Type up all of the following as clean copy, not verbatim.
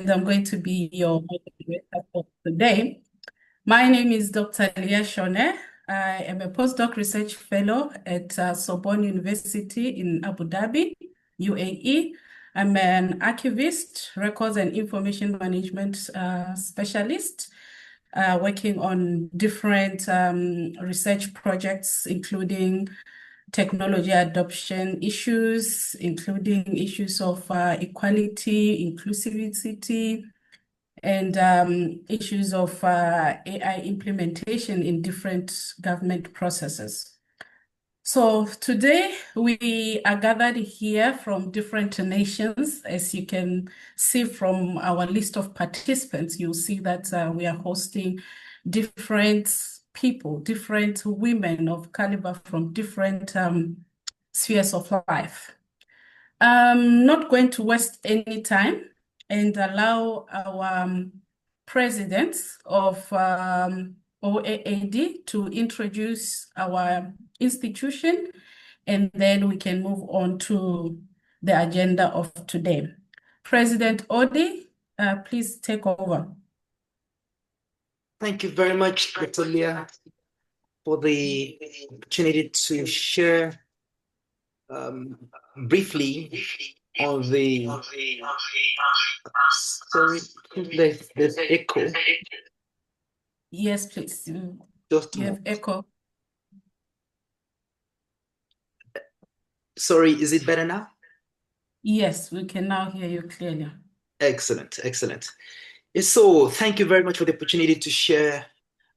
and I'm going to be your moderator for today. My name is Dr. Leah Shone. I am a postdoc research fellow at Sorbonne University in Abu Dhabi, UAE. I'm an archivist, records and information management specialist, working on different research projects, including technology adoption issues, including issues of equality, inclusivity, and issues of AI implementation in different government processes. So today we are gathered here from different nations. As you can see from our list of participants, you'll see that we are hosting different people, different women of caliber from different spheres of life. I'm not going to waste any time and allow our president of OAAD to introduce our institution, and then we can move on to the agenda of today. President Odi, please take over. Thank you very much, Dr. Leah, for the opportunity to share briefly on the, sorry, there's echo. Yes, please. Just you have echo. Sorry, is it better now? Yes, we can now hear you clearly. Excellent, excellent. So thank you very much for the opportunity to share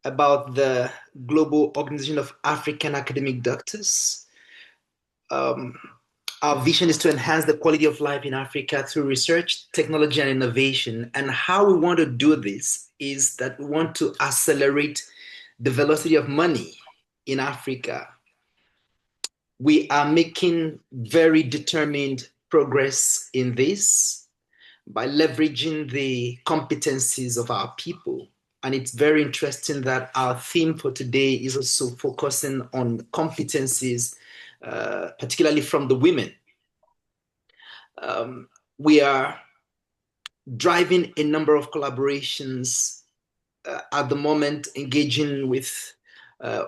about the Global Organization of African Academic Doctors. Our vision is to enhance the quality of life in Africa through research, technology, and innovation. And how we want to do this is that we want to accelerate the velocity of money in Africa. We are making very determined progress in this by leveraging the competencies of our people. And it's very interesting that our theme for today is also focusing on competencies, particularly from the women. We are driving a number of collaborations at the moment, engaging with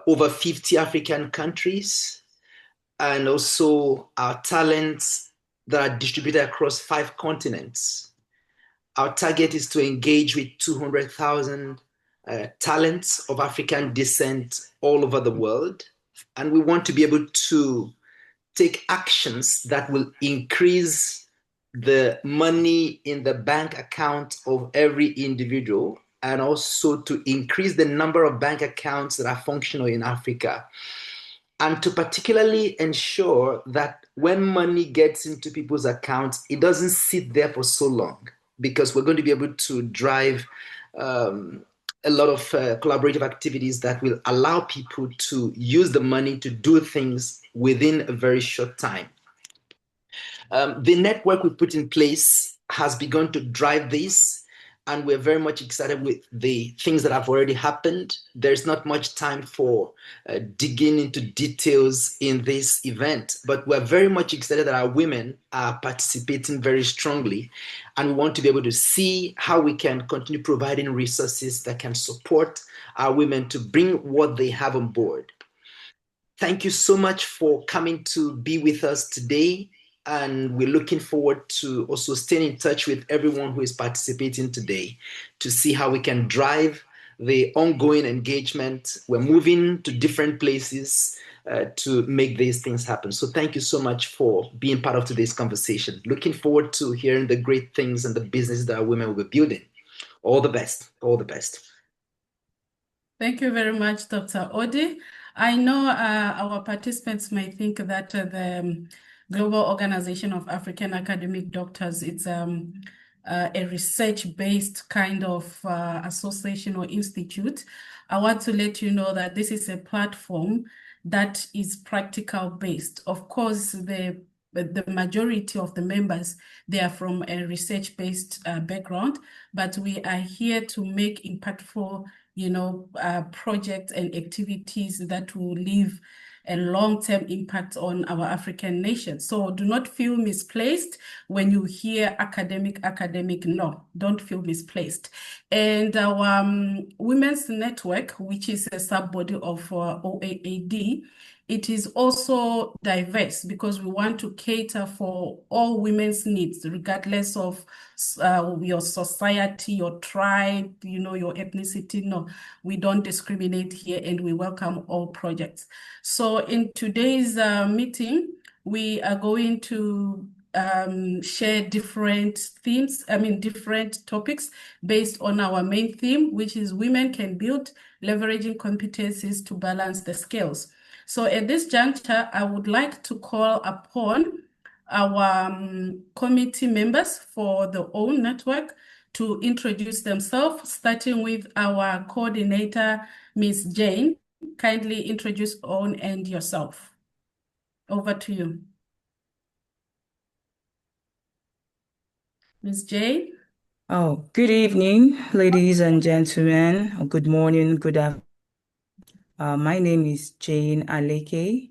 over 50 African countries, and also our talents that are distributed across 5 continents. Our target is to engage with 200,000 talents of African descent all over the world. And we want to be able to take actions that will increase the money in the bank account of every individual, and also to increase the number of bank accounts that are functional in Africa. And to particularly ensure that when money gets into people's accounts, it doesn't sit there for so long, because we're going to be able to drive a lot of collaborative activities that will allow people to use the money to do things within a very short time. The network we put in place has begun to drive this, and we're very much excited with the things that have already happened. There's not much time for digging into details in this event, but we're very much excited that our women are participating very strongly, and we want to be able to see how we can continue providing resources that can support our women to bring what they have on board. Thank you so much for coming to be with us today. And we're looking forward to also staying in touch with everyone who is participating today to see how we can drive the ongoing engagement. We're moving to different places to make these things happen. So thank you so much for being part of today's conversation. Looking forward to hearing the great things and the business that our women will be building. All the best. All the best. Thank you very much, Dr. Odi. I know our participants may think that the Global Organization of African Academic Doctors, it's a research-based kind of association or institute. I want to let you know that this is a platform that is practical-based. Of course, the majority of the members, they are from a research-based background, but we are here to make impactful projects and activities that will leave a long-term impact on our African nation. So do not feel misplaced when you hear academic. No, don't feel misplaced. And our Women's Network, which is a sub-body of OAAD, it is also diverse because we want to cater for all women's needs, regardless of your society, your tribe, your ethnicity. No, we don't discriminate here, and we welcome all projects. So in today's meeting, we are going to share different themes, different topics based on our main theme, which is women can build, leveraging competencies to balance the scales. So at this juncture, I would like to call upon our committee members for the OWN network to introduce themselves, starting with our coordinator, Ms. Jane. Kindly introduce OWN and yourself. Over to you. Ms. Jane? Oh, good evening, ladies and gentlemen, or good morning, good afternoon. My name is Jane Aleke.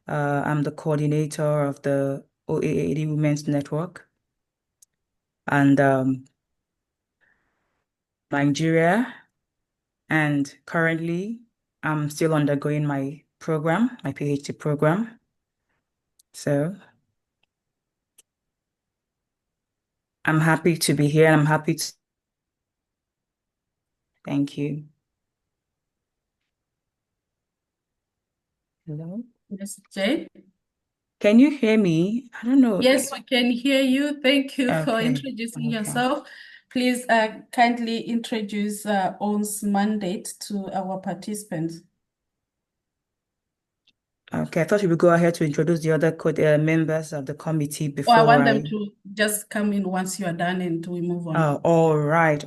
I'm the coordinator of the OAAD Women's Network, and Nigeria, and currently I'm still undergoing my program, my PhD program. So I'm happy to be here, and I'm happy to. Thank you. Hello? Ms. Jane? Can you hear me? I don't know. Yes, we can hear you. Thank you for Okay. introducing Okay. yourself. Please kindly introduce OWN's mandate to our participants. Okay, I thought you would go ahead to introduce the other members of the committee I before want them to just come in once you are done and we move on. Oh, all right.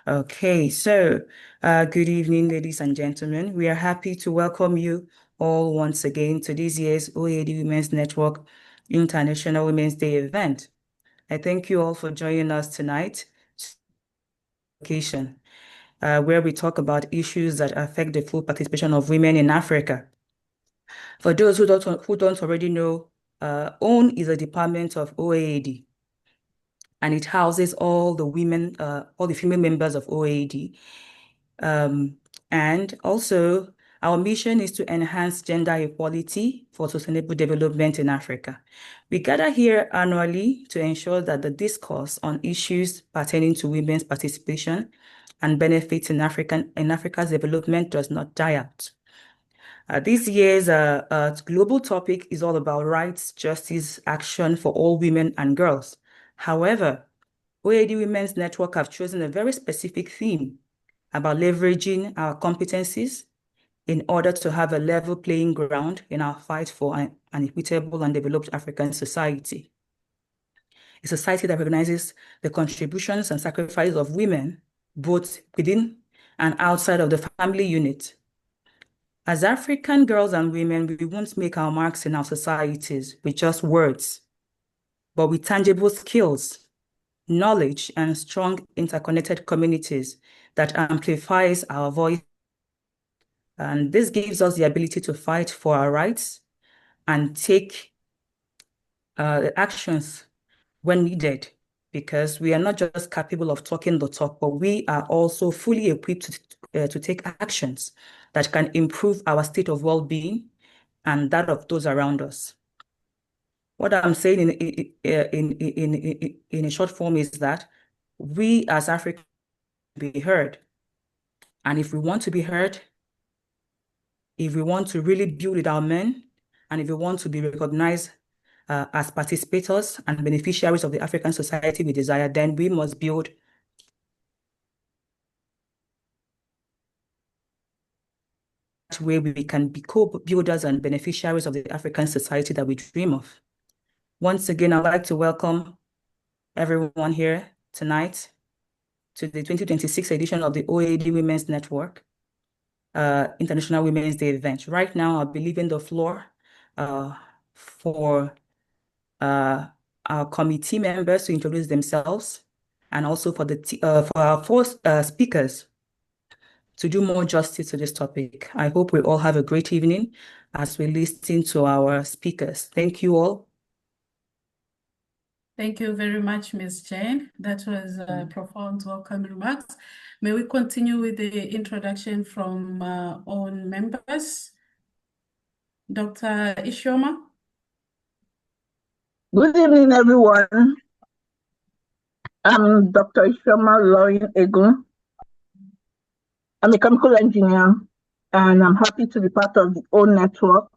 Okay, so good evening, ladies and gentlemen. We are happy to welcome you all once again to this year's OAD Women's Network International Women's Day event. I thank you all for joining us tonight, where we talk about issues that affect the full participation of women in Africa. For those who don't already know, OWN is a department of OAD, and it houses all the female members of OAD. And also, our mission is to enhance gender equality for sustainable development in Africa. We gather here annually to ensure that the discourse on issues pertaining to women's participation and benefits in Africa's development does not die out. This year's global topic is all about rights, justice, action for all women and girls. However, OAD Women's Network have chosen a very specific theme about leveraging our competencies in order to have a level playing ground in our fight for an equitable and developed African society. A society that recognizes the contributions and sacrifices of women, both within and outside of the family unit. As African girls and women, we won't make our marks in our societies with just words, but with tangible skills, knowledge, and strong interconnected communities that amplifies our voice. And this gives us the ability to fight for our rights and take actions when needed, because we are not just capable of talking the talk, but we are also fully equipped to take actions that can improve our state of well-being and that of those around us. What I'm saying in a short form is that we as Africans be heard. And if we want to be heard, if we want to really build with our men, and if we want to be recognized as participators and beneficiaries of the African society we desire, then we must build where we can be co-builders and beneficiaries of the African society that we dream of. Once again, I'd like to welcome everyone here tonight to the 2026 edition of the OAD Women's Network International Women's Day event. Right now, I'll be leaving the floor for our committee members to introduce themselves, and also for our four speakers to do more justice to this topic. I hope we all have a great evening as we listen to our speakers. Thank you all. Thank you very much, Ms. Jane. That was profound welcome remarks. May we continue with the introduction from all members? Dr. Isioma. Good evening, everyone. I'm Dr. Isioma Lauren Egun. I'm a chemical engineer, and I'm happy to be part of the O Network.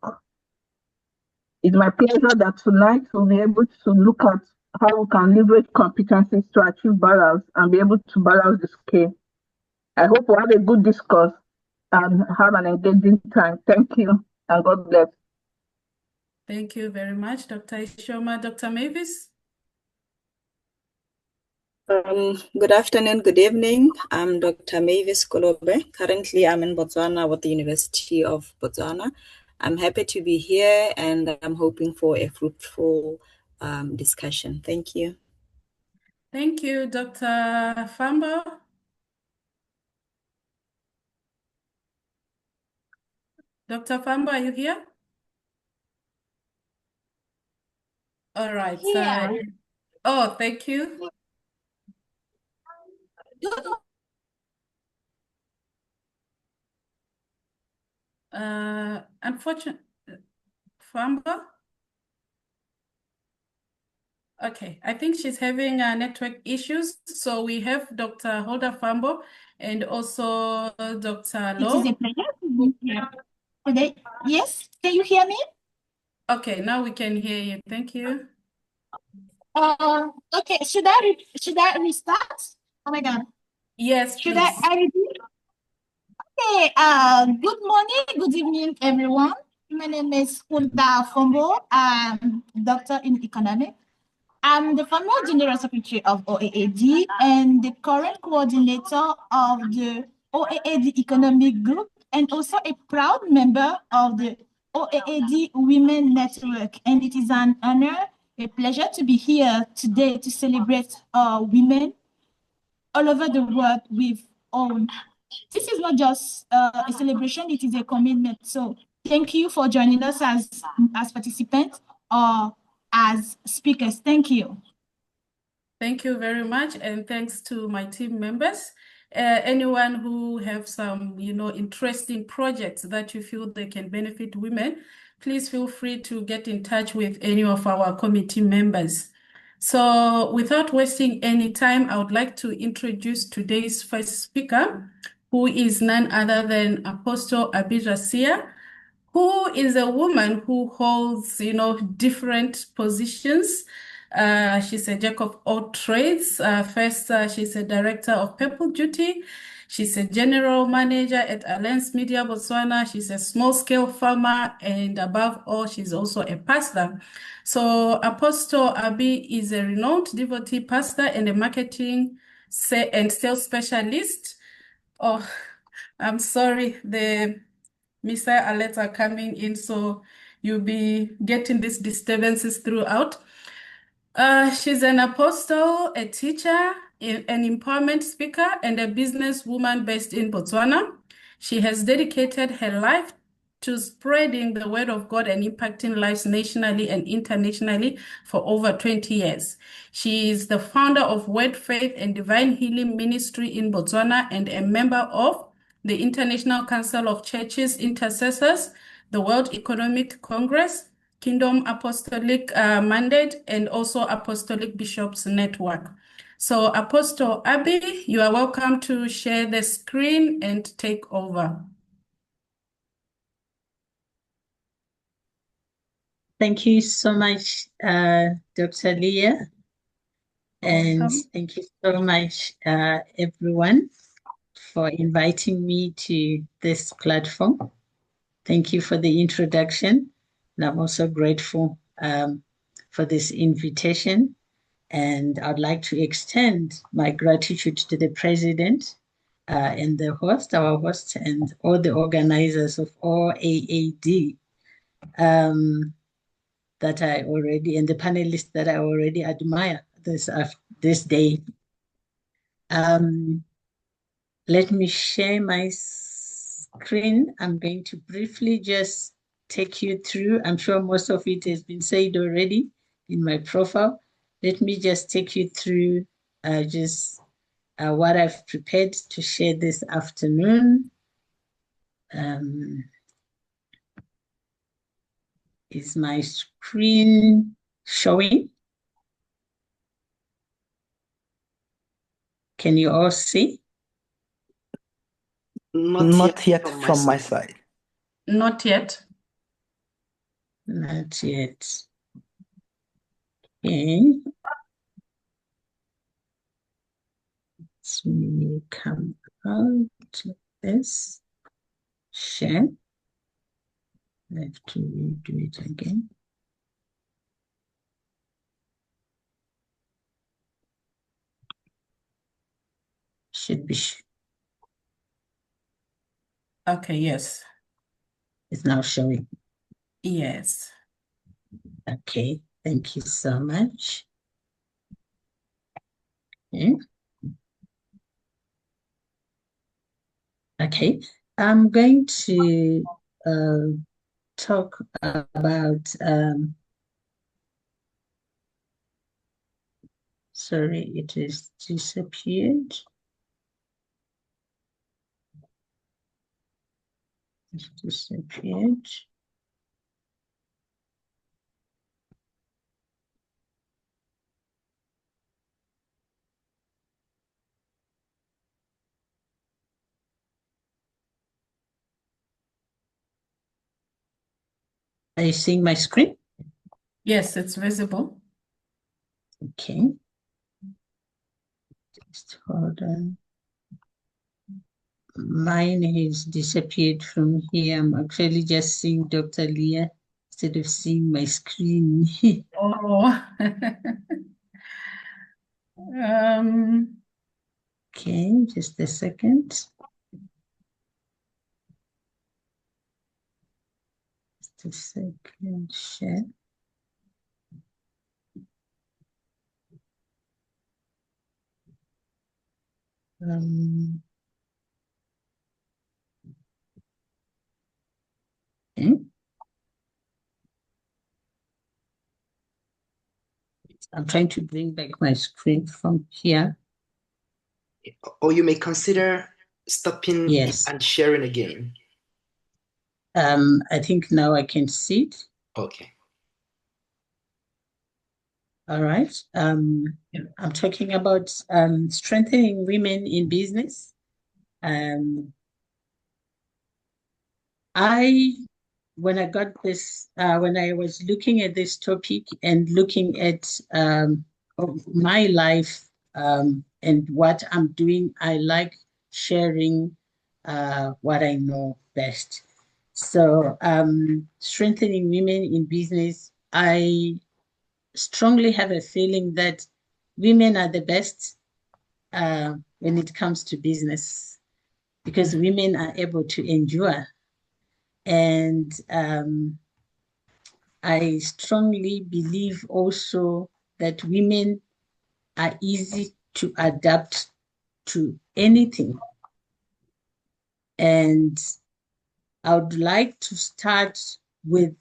It's my pleasure that tonight we'll be able to look at how we can leverage competencies to achieve balance and be able to balance the scale. I hope we'll have a good discourse and have an engaging time. Thank you, and God bless. Thank you very much, Dr. Isioma. Dr. Mavis? Good afternoon, good evening. I'm Dr. Mavis Kolobe. Currently, I'm in Botswana with the University of Botswana. I'm happy to be here and I'm hoping for a fruitful discussion. Thank you. Thank you, Dr. Fambo. Dr. Fambo, are you here? All right. Oh, thank you. Unfortunately, Fambo? Okay, I think she's having network issues. So we have Dr. Huldah Fambo and also Dr. Low. It is a pleasure to be here today. Yes, can you hear me? Okay, now we can hear you. Thank you. Okay, should I restart? Oh my God. Yes, Should please. I repeat? Okay, good morning, good evening, everyone. My name is Huldah Fambo. I'm doctor in economics. I'm the former General Secretary of OAAD and the current coordinator of the OAAD Economic Group and also a proud member of the OAAD Women Network. And it is an honor, a pleasure to be here today to celebrate women all over the world with own. This is not just a celebration, it is a commitment. So thank you for joining us as participants or as speakers. Thank you. Thank you very much, and thanks to my team members. Anyone who have some, interesting projects that you feel they can benefit women, please feel free to get in touch with any of our committee members. So without wasting any time, I would like to introduce today's first speaker, who is none other than Apostle Abi Rasia, who is a woman who holds, different positions. She's a jack of all trades. First, she's a director of Purple Duty. She's a general manager at Alliance Media Botswana. She's a small-scale farmer, and above all, she's also a pastor. So Apostle Abi is a renowned devotee pastor and a marketing and sales specialist. Oh, I'm sorry, the missile alerts are coming in, so you'll be getting these disturbances throughout. She's an apostle, a teacher, an empowerment speaker, and a businesswoman based in Botswana. She has dedicated her life to spreading the word of God and impacting lives nationally and internationally for over 20 years. She is the founder of Word Faith and Divine Healing Ministry in Botswana and a member of the International Council of Churches Intercessors, the World Economic Congress, Kingdom Apostolic Mandate, and also Apostolic Bishops Network. So Apostle Abi, you are welcome to share the screen and take over. Thank you so much, Dr. Leah. And thank you so much, everyone, for inviting me to this platform. Thank you for the introduction. And I'm also grateful for this invitation. And I'd like to extend my gratitude to the president and the host, our host, and all the organizers of OAAD that I already, and the panelists that I already admire this day. Let me share my screen. I'm going to briefly just take you through. I'm sure most of it has been said already in my profile. Let me just take you through what I've prepared to share this afternoon. Is my screen showing? Can you all see? Not yet from my side. Not yet. Not yet. Okay. Let me come out like this. Share. I have to redo it again. Should be. Okay, yes. It's now showing. Yes. Okay, thank you so much. Okay. Okay, I'm going to talk about, sorry, it has disappeared. It's disappeared. Are you seeing my screen? Yes, it's visible. Okay. Just hold on. Mine has disappeared from here. I'm actually just seeing Dr. Leah instead of seeing my screen. Oh. Okay, just a second. Just a second, share. Okay. I'm trying to bring back my screen from here. Or you may consider stopping Yes. and sharing again. I think now I can see it. Okay. All right. I'm talking about strengthening women in business. When I got this, when I was looking at this topic and looking at my life and what I'm doing, I like sharing what I know best. So strengthening women in business, I strongly have a feeling that women are the best when it comes to business because women are able to endure. And I strongly believe also that women are easy to adapt to anything. And I would like to start with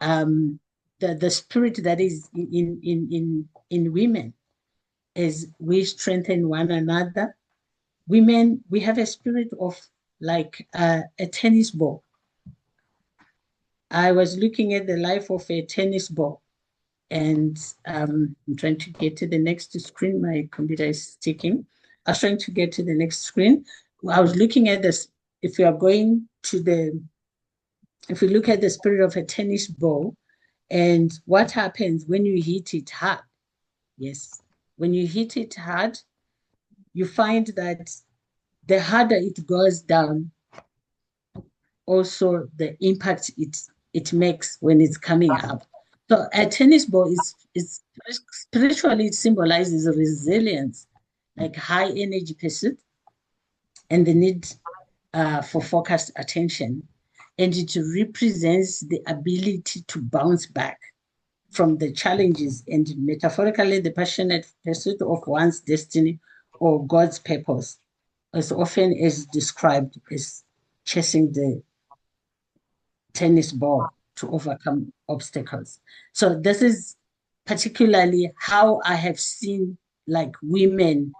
the spirit that is in women as we strengthen one another. Women, we have a spirit of like a tennis ball. I was looking at the life of a tennis ball, and I'm trying to get to the next screen. My computer is ticking. I was trying to get to the next screen. I was looking at this. If we look at the spirit of a tennis ball, and what happens when you hit it hard? Yes, when you hit it hard, you find that the harder it goes down, also the impact it makes when it's coming up. So a tennis ball is spiritually, it symbolizes resilience, like high energy pursuit, and the need for focused attention. And it represents the ability to bounce back from the challenges and metaphorically the passionate pursuit of one's destiny or God's purpose. as often as described as chasing the tennis ball to overcome obstacles. So this is particularly how I have seen like women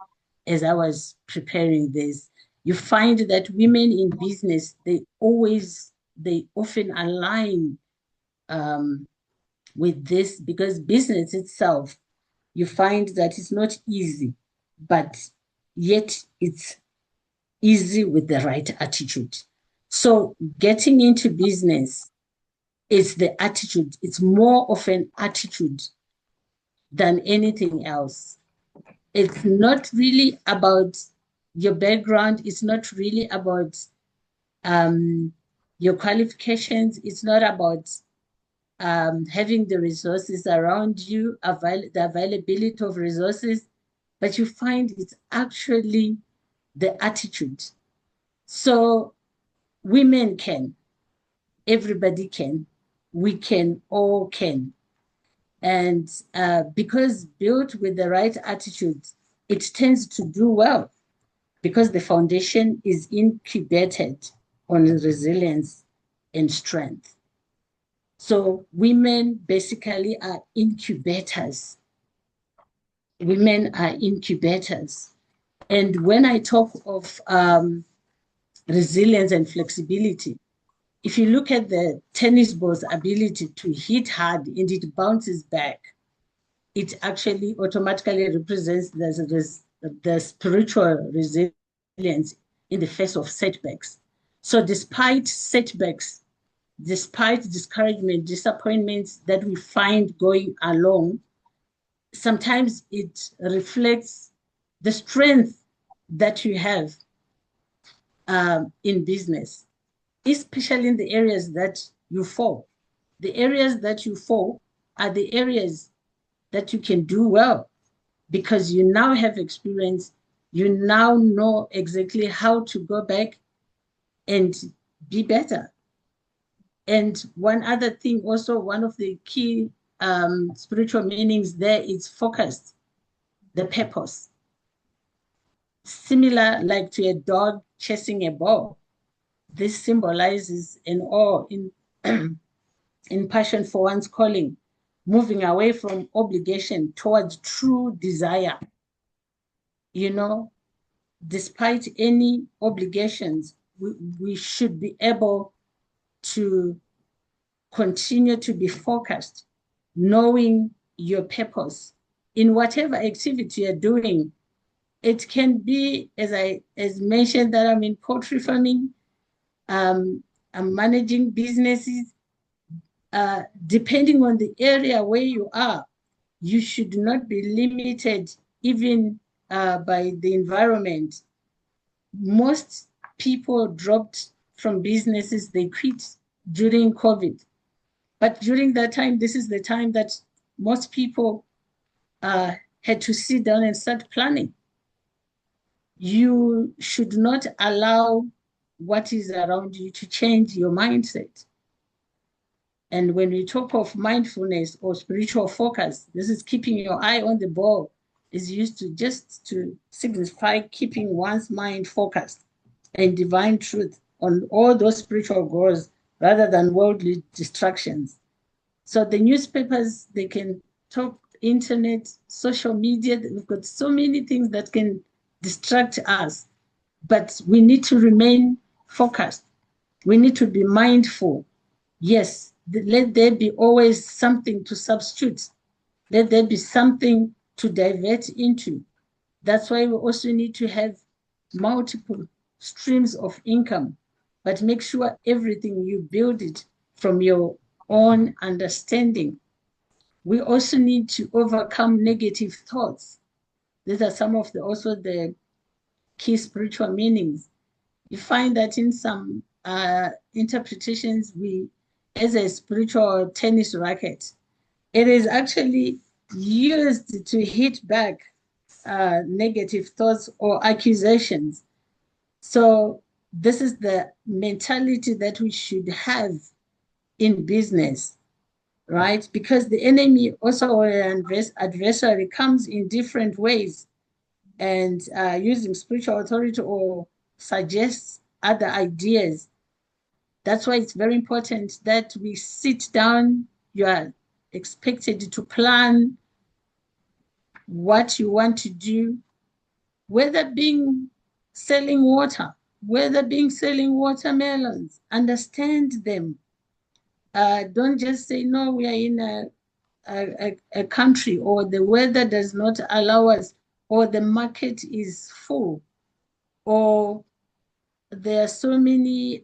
as I was preparing this. You find that women in business, they often align with this, because business itself, you find that it's not easy, but yet it's easy with the right attitude. So getting into business is the attitude. It's more of an attitude than anything else. It's not really about your background. It's not really about your qualifications. It's not about having the resources around you, the availability of resources, but you find it's actually the attitude. So women can, everybody can, we can, all can. And because built with the right attitude, it tends to do well, because the foundation is incubated on resilience and strength. So women basically are incubators. Women are incubators. And when I talk of resilience and flexibility, if you look at the tennis ball's ability to hit hard and it bounces back, it actually automatically represents the spiritual resilience in the face of setbacks. So despite setbacks, despite discouragement, disappointments that we find going along, sometimes it reflects the strength that you have in business, especially in the areas that you fall. The areas that you fall are the areas that you can do well, because you now have experience, you now know exactly how to go back and be better. And one other thing also, one of the key spiritual meanings there is focused, the purpose. Similar like to a dog chasing a ball, this symbolizes an awe in passion for one's calling, moving away from obligation towards true desire. You know, despite any obligations, we should be able to continue to be focused, knowing your purpose in whatever activity you're doing. It can be, as mentioned, that I'm in poultry farming, I'm managing businesses. Depending on the area where you are, you should not be limited even by the environment. Most people dropped from businesses, they quit during COVID. But during that time, this is the time that most people had to sit down and start planning. You should not allow what is around you to change your mindset. And when we talk of mindfulness or spiritual focus, this is keeping your eye on the ball, is used to just to signify keeping one's mind focused and divine truth on all those spiritual goals rather than worldly distractions. So the newspapers, they can talk, internet, social media, we've got so many things that can distract us, but we need to remain focused. We need to be mindful. Yes, let there be always something to substitute. Let there be something to divert into. That's why we also need to have multiple streams of income, but make sure everything you build it from your own understanding. We also need to overcome negative thoughts. These are some of the key spiritual meanings. You find that in some interpretations, we, as a spiritual tennis racket, it is actually used to hit back negative thoughts or accusations. So this is the mentality that we should have in business, right? Because the enemy also, or an adversary, comes in different ways. and using spiritual authority or suggest other ideas. That's why it's very important that we sit down. You are expected to plan what you want to do, whether being selling water, whether being selling watermelons, understand them. Don't just say, no, we are in a country, or the weather does not allow us, or the market is full, or there are so many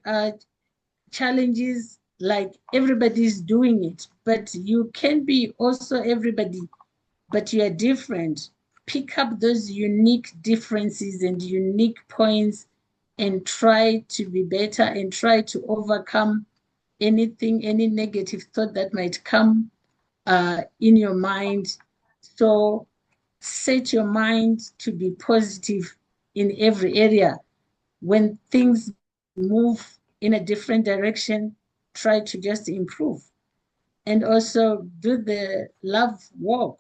challenges, like everybody's doing it, but you can be also everybody, but you are different. Pick up those unique differences and unique points and try to be better and try to overcome anything, any negative thought that might come in your mind. So set your mind to be positive in every area. When things move in a different direction, try to just improve. And also do the love walk,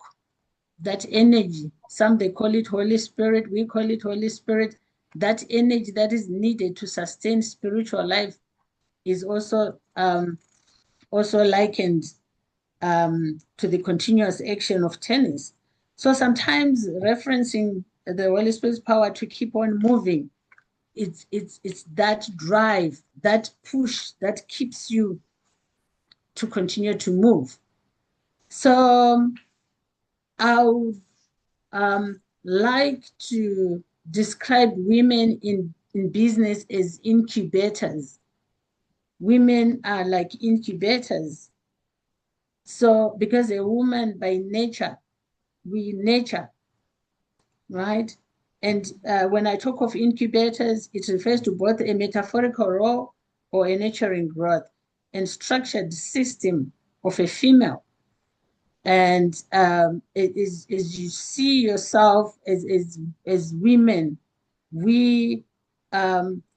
that energy. Some they call it Holy Spirit, we call it Holy Spirit. That energy that is needed to sustain spiritual life is also likened to the continuous action of tennis. So sometimes referencing the Holy Spirit's power to keep on moving, it's that drive, that push that keeps you to continue to move. So I would like to describe women in business as incubators. Women are like incubators. So because a woman by nature, we nurture, right? And when I talk of incubators, it refers to both a metaphorical role or a nurturing growth and structured system of a female. And it is, as you see yourself as women,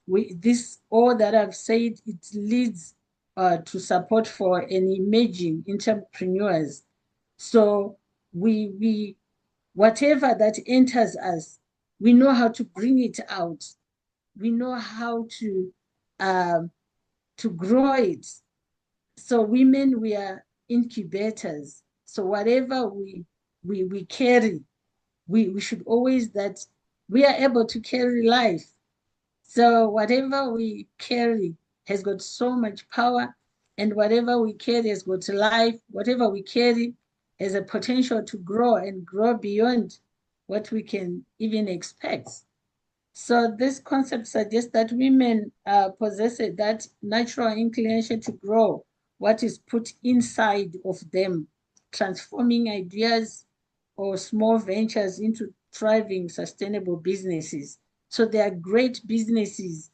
this all that I've said, it leads to support for an emerging entrepreneurs. So we whatever that enters us, we know how to bring it out. We know how to grow it. So women, we are incubators. So whatever we carry, we should always that we are able to carry life. So whatever we carry has got so much power, and whatever we carry has got life. Whatever we carry has a potential to grow and grow beyond what we can even expect. So this concept suggests that women possess that natural inclination to grow what is put inside of them, transforming ideas or small ventures into thriving, sustainable businesses. So there are great businesses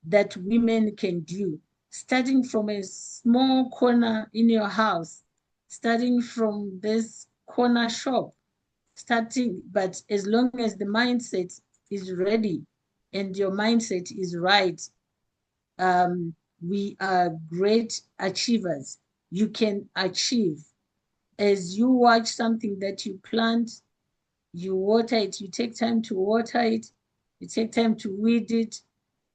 that women can do, starting from a small corner in your house, starting from this corner shop, but as long as the mindset is ready and your mindset is right, we are great achievers. You can achieve. As you watch something that you plant, you water it, you take time to water it, you take time to weed it.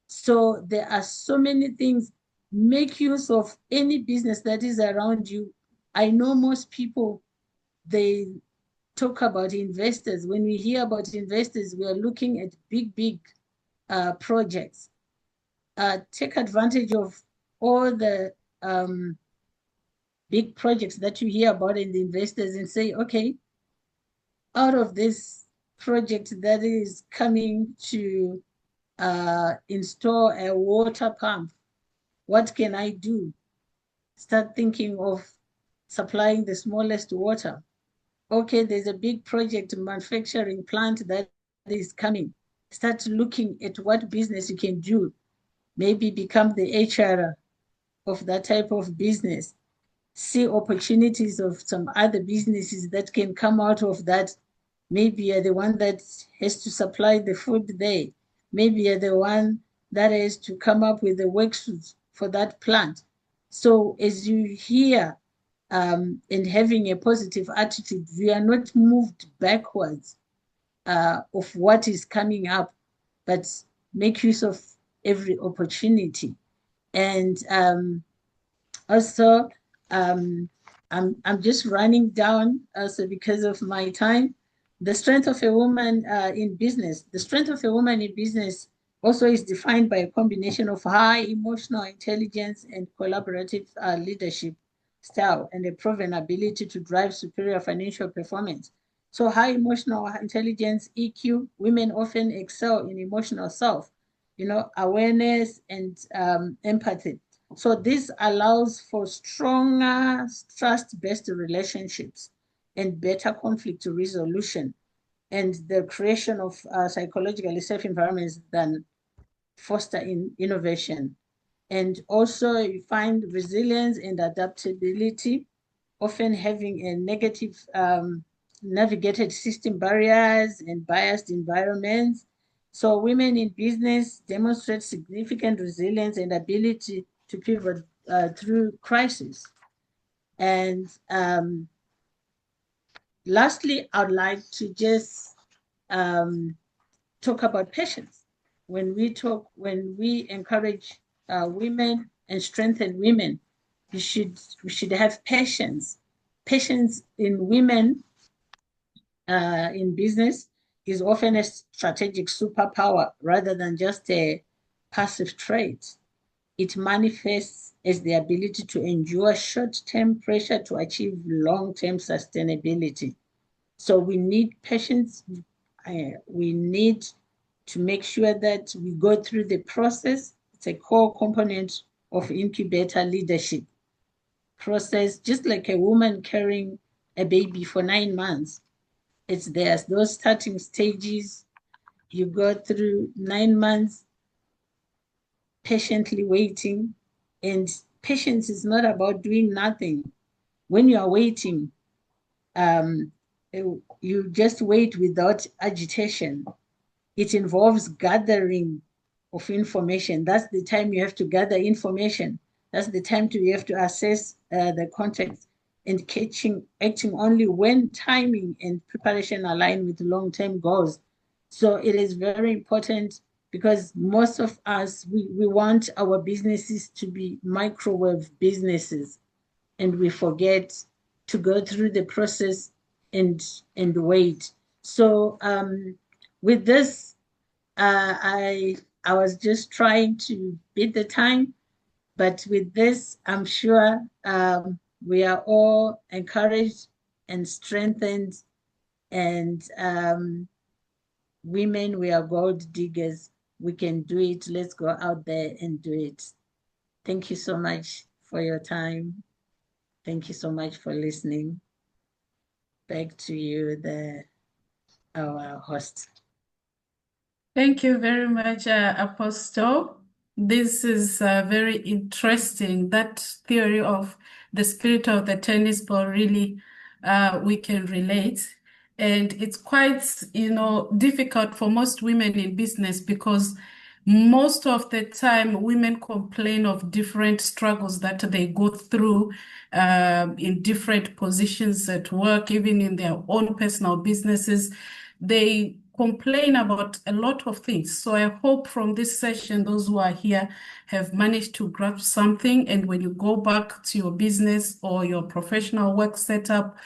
So there are so many things. Make use of any business that is around you. I know most people, they talk about investors. When we hear about investors, we are looking at big projects. Take advantage of all the big projects that you hear about in the investors and say, okay, out of this project that is coming to install a water pump, what can I do? Start thinking of supplying the smallest water. Okay, there's a big project manufacturing plant that is coming. Start looking at what business you can do. Maybe become the HR of that type of business. See opportunities of some other businesses that can come out of that. Maybe you're the one that has to supply the food there. Maybe you're the one that has to come up with the worksuits for that plant. So as you hear and having a positive attitude, we are not moved backwards. of what is coming up, but make use of every opportunity. And also, I'm just running down also because of my time. The strength of a woman in business. The strength of a woman in business also is defined by a combination of high emotional intelligence and collaborative leadership style, and a proven ability to drive superior financial performance. So high emotional intelligence, EQ, women often excel in emotional self, awareness and empathy. So this allows for stronger trust-based relationships and better conflict resolution, and the creation of psychologically safe environments than foster innovation. And also you find resilience and adaptability, often having a negative navigated system barriers and biased environments. So women in business demonstrate significant resilience and ability to pivot through crisis. And lastly, I'd like to just talk about patience. When we encourage women and strengthen women, we should have patience. Patience in women in business is often a strategic superpower rather than just a passive trait. It manifests as the ability to endure short-term pressure to achieve long-term sustainability. So we need patience. We need to make sure that we go through the process. It's a core component of incubator leadership process, just like a woman carrying a baby for 9 months. It's there's those starting stages. You go through 9 months patiently waiting, and patience is not about doing nothing. When you are waiting, you just wait without agitation. It involves gathering of information. That's the time you have to gather information. That's the time you have to assess the context, and acting only when timing and preparation align with long-term goals. So it is very important, because most of us, we want our businesses to be microwave businesses, and we forget to go through the process and wait. So with this, I was just trying to beat the time, but with this, I'm sure we are all encouraged and strengthened, and women, we are gold diggers. We can do it. Let's go out there and do it. Thank you so much for your time. Thank you so much for listening. Back to you, our host. Thank you very much, Apostle. This is very interesting. That theory of the spirit of the tennis ball, really, we can relate. And it's quite, difficult for most women in business, because most of the time women complain of different struggles that they go through in different positions at work, even in their own personal businesses. They complain about a lot of things. So I hope from this session, those who are here have managed to grasp something. And when you go back to your business or your professional work setup,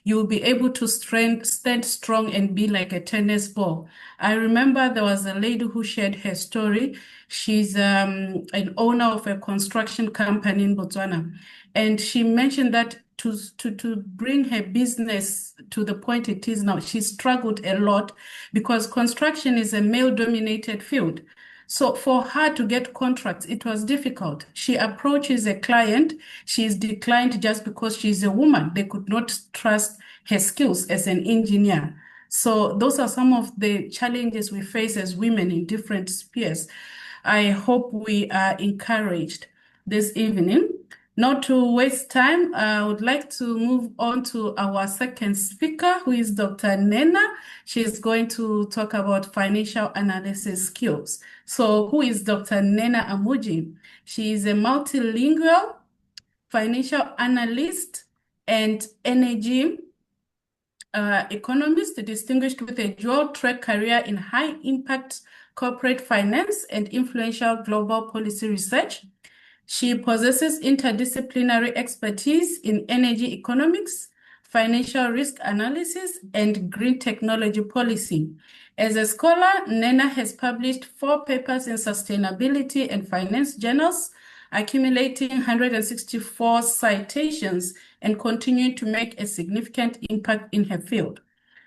you'll be able to stand strong and be like a tennis ball. I remember there was a lady who shared her story. She's an owner of a construction company in Botswana. And she mentioned that to bring her business to the point it is now, she struggled a lot, because construction is a male-dominated field. So for her to get contracts, it was difficult. She approaches a client, she is declined just because she's a woman. They could not trust her skills as an engineer. So those are some of the challenges we face as women in different spheres. I hope we are encouraged this evening. Not to waste time, I would like to move on to our second speaker, who is Dr. Nena. She is going to talk about financial analysis skills. So who is Dr. Nena Amuji? She is a multilingual financial analyst and energy economist distinguished with a dual-track career in high-impact corporate finance and influential global policy research. She possesses interdisciplinary expertise in energy economics, financial risk analysis, and green technology policy. As a scholar, Nena has published 4 papers in sustainability and finance journals, accumulating 164 citations and continuing to make a significant impact in her field.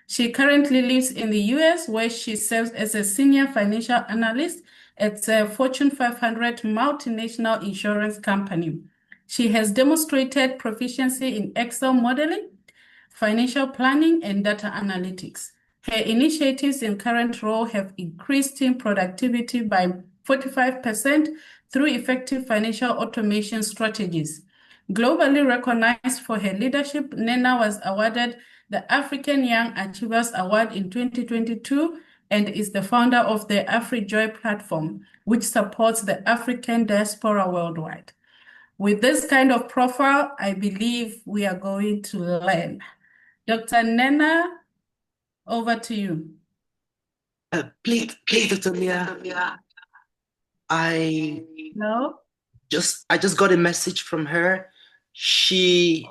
She currently lives in the US, where she serves as a senior financial analyst at a Fortune 500 multinational insurance company. She has demonstrated proficiency in Excel modeling, financial planning, and data analytics. Her initiatives in current role have increased team productivity by 45% through effective financial automation strategies. Globally recognized for her leadership, Nena was awarded the African Young Achievers Award in 2022 and is the founder of the AfriJoy platform, which supports the African diaspora worldwide. With this kind of profile, I believe we are going to learn. Dr. Nena, over to you. Please, Dr. Leah, I No? just got a message from her. She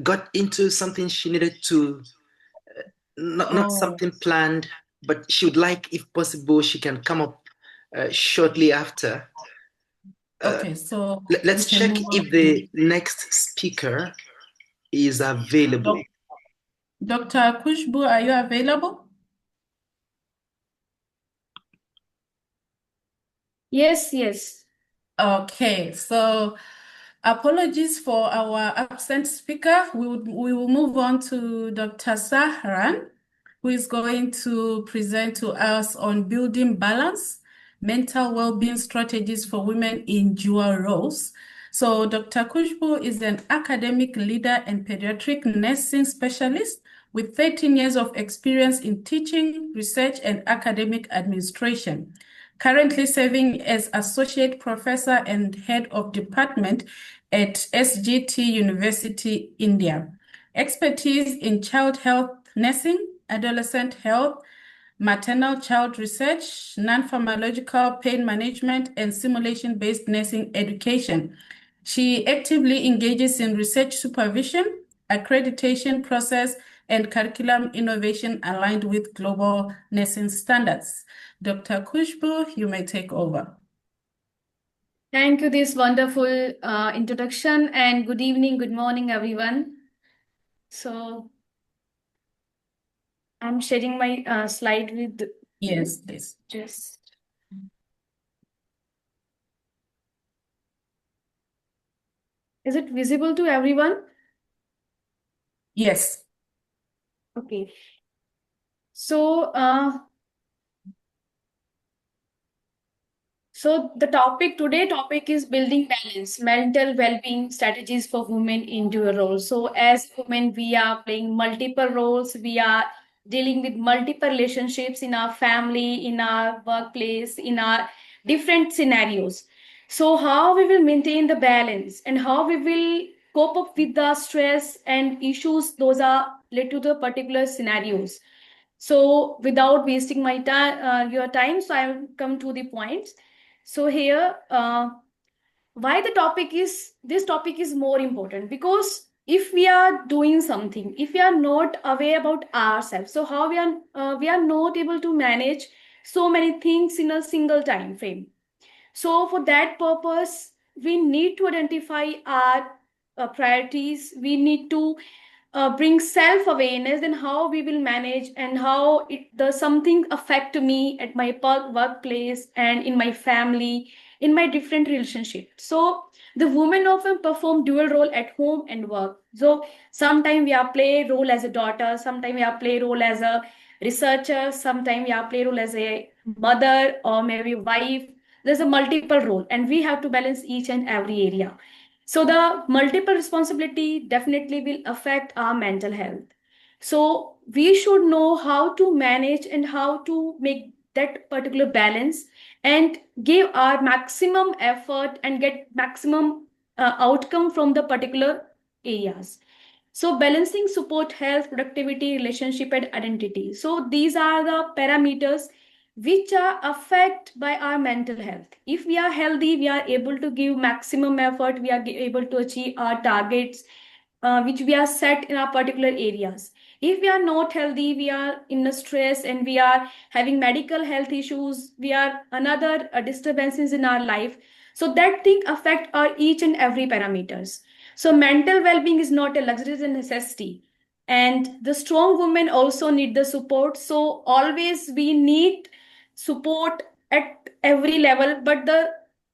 got into something she needed to, not something planned, but she would like, if possible, she can come up shortly after. Okay, so let's we can check move on. if the next speaker is available. Dr. Kushbu, are you available? Yes. Okay, so apologies for our absent speaker. We will move on to Dr. Sahran, who is going to present to us on building balance, mental well-being strategies for women in dual roles. So Dr. Kushbu is an academic leader and pediatric nursing specialist with 13 years of experience in teaching, research, and academic administration. Currently serving as Associate Professor and Head of Department at SGT University, India. Expertise in child health nursing, adolescent health, maternal child research, non-pharmacological pain management, and simulation-based nursing education. She actively engages in research supervision, accreditation process, and curriculum innovation aligned with global nursing standards. Dr. Kushbu, you may take over. Thank you, this wonderful introduction, and good evening, good morning, everyone. So I'm sharing my slide with Yes, please. just. Is it visible to everyone? Yes. Okay. So the topic is building balance, mental well-being strategies for women in dual roles. So as women, we are playing multiple roles. We are dealing with multiple relationships in our family, in our workplace, in our different scenarios. So how we will maintain the balance and how we will cope up with the stress and issues those are related to the particular scenarios. So without wasting my time, your time, so I will come to the points. So here, why this topic is more important, because if we are doing something, if we are not aware about ourselves, so how we are not able to manage so many things in a single time frame. So for that purpose, we need to identify our priorities. We need to bring self-awareness and how we will manage and how does something affect me at my workplace and in my family, in my different relationships. So the women often perform dual role at home and work. So sometimes we are play role as a daughter, sometimes we are play role as a researcher, sometimes we are play role as a mother or maybe wife. There's a multiple role and we have to balance each and every area. So the multiple responsibility definitely will affect our mental health. So we should know how to manage and how to make that particular balance and give our maximum effort and get maximum outcome from the particular areas. So balancing support, health, productivity, relationship, and identity. So these are the parameters which are affected by our mental health. If we are healthy, we are able to give maximum effort, we are able to achieve our targets, which we are set in our particular areas. If we are not healthy, we are in a stress and we are having medical health issues, we are another disturbances in our life. So that thing affect our each and every parameters. So mental well-being is not a luxury, it's a necessity. And the strong women also need the support. So always we need support at every level, but the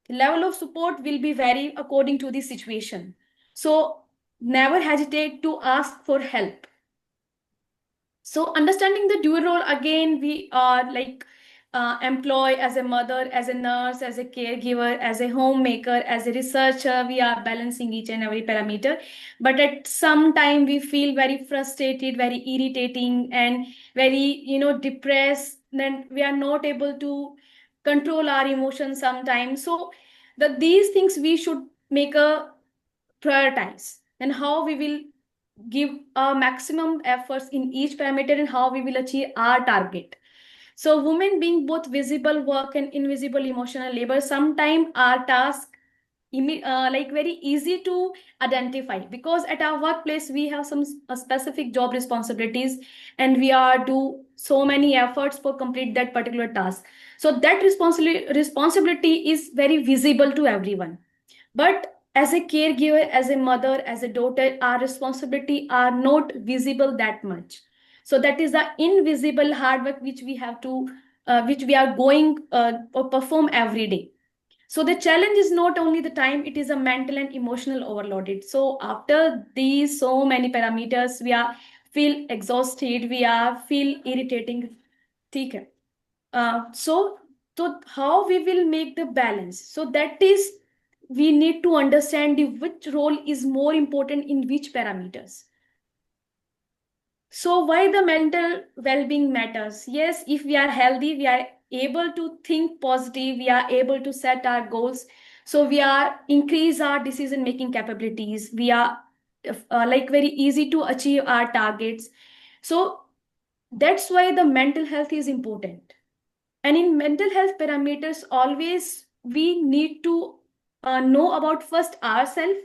level of support will be vary according to the situation. So never hesitate to ask for help. So understanding the dual role, again, we are like employee as a mother, as a nurse, as a caregiver, as a homemaker, as a researcher, we are balancing each and every parameter. But at some time we feel very frustrated, very irritating, and very, depressed. Then we are not able to control our emotions sometimes. So these things we should make a prioritize, and how we will give our maximum efforts in each parameter and how we will achieve our target. So women being both visible work and invisible emotional labor, sometimes our task like very easy to identify, because at our workplace we have some specific job responsibilities and we are do so many efforts for complete that particular task. So that responsibility is very visible to everyone. But as a caregiver, as a mother, as a daughter, our responsibility are not visible that much. So that is the invisible hard work which we have to, which we are going or perform every day. So the challenge is not only the time, it is a mental and emotional overloaded. So after these so many parameters, we are feel exhausted, we are feel irritating. Okay. So how we will make the balance? So that is, we need to understand which role is more important in which parameters. So why the mental well-being matters? Yes, if we are healthy, we are able to think positive, we are able to set our goals. So we are increase our decision-making capabilities. We are like very easy to achieve our targets. So that's why the mental health is important. And in mental health parameters, always we need to know about first ourselves,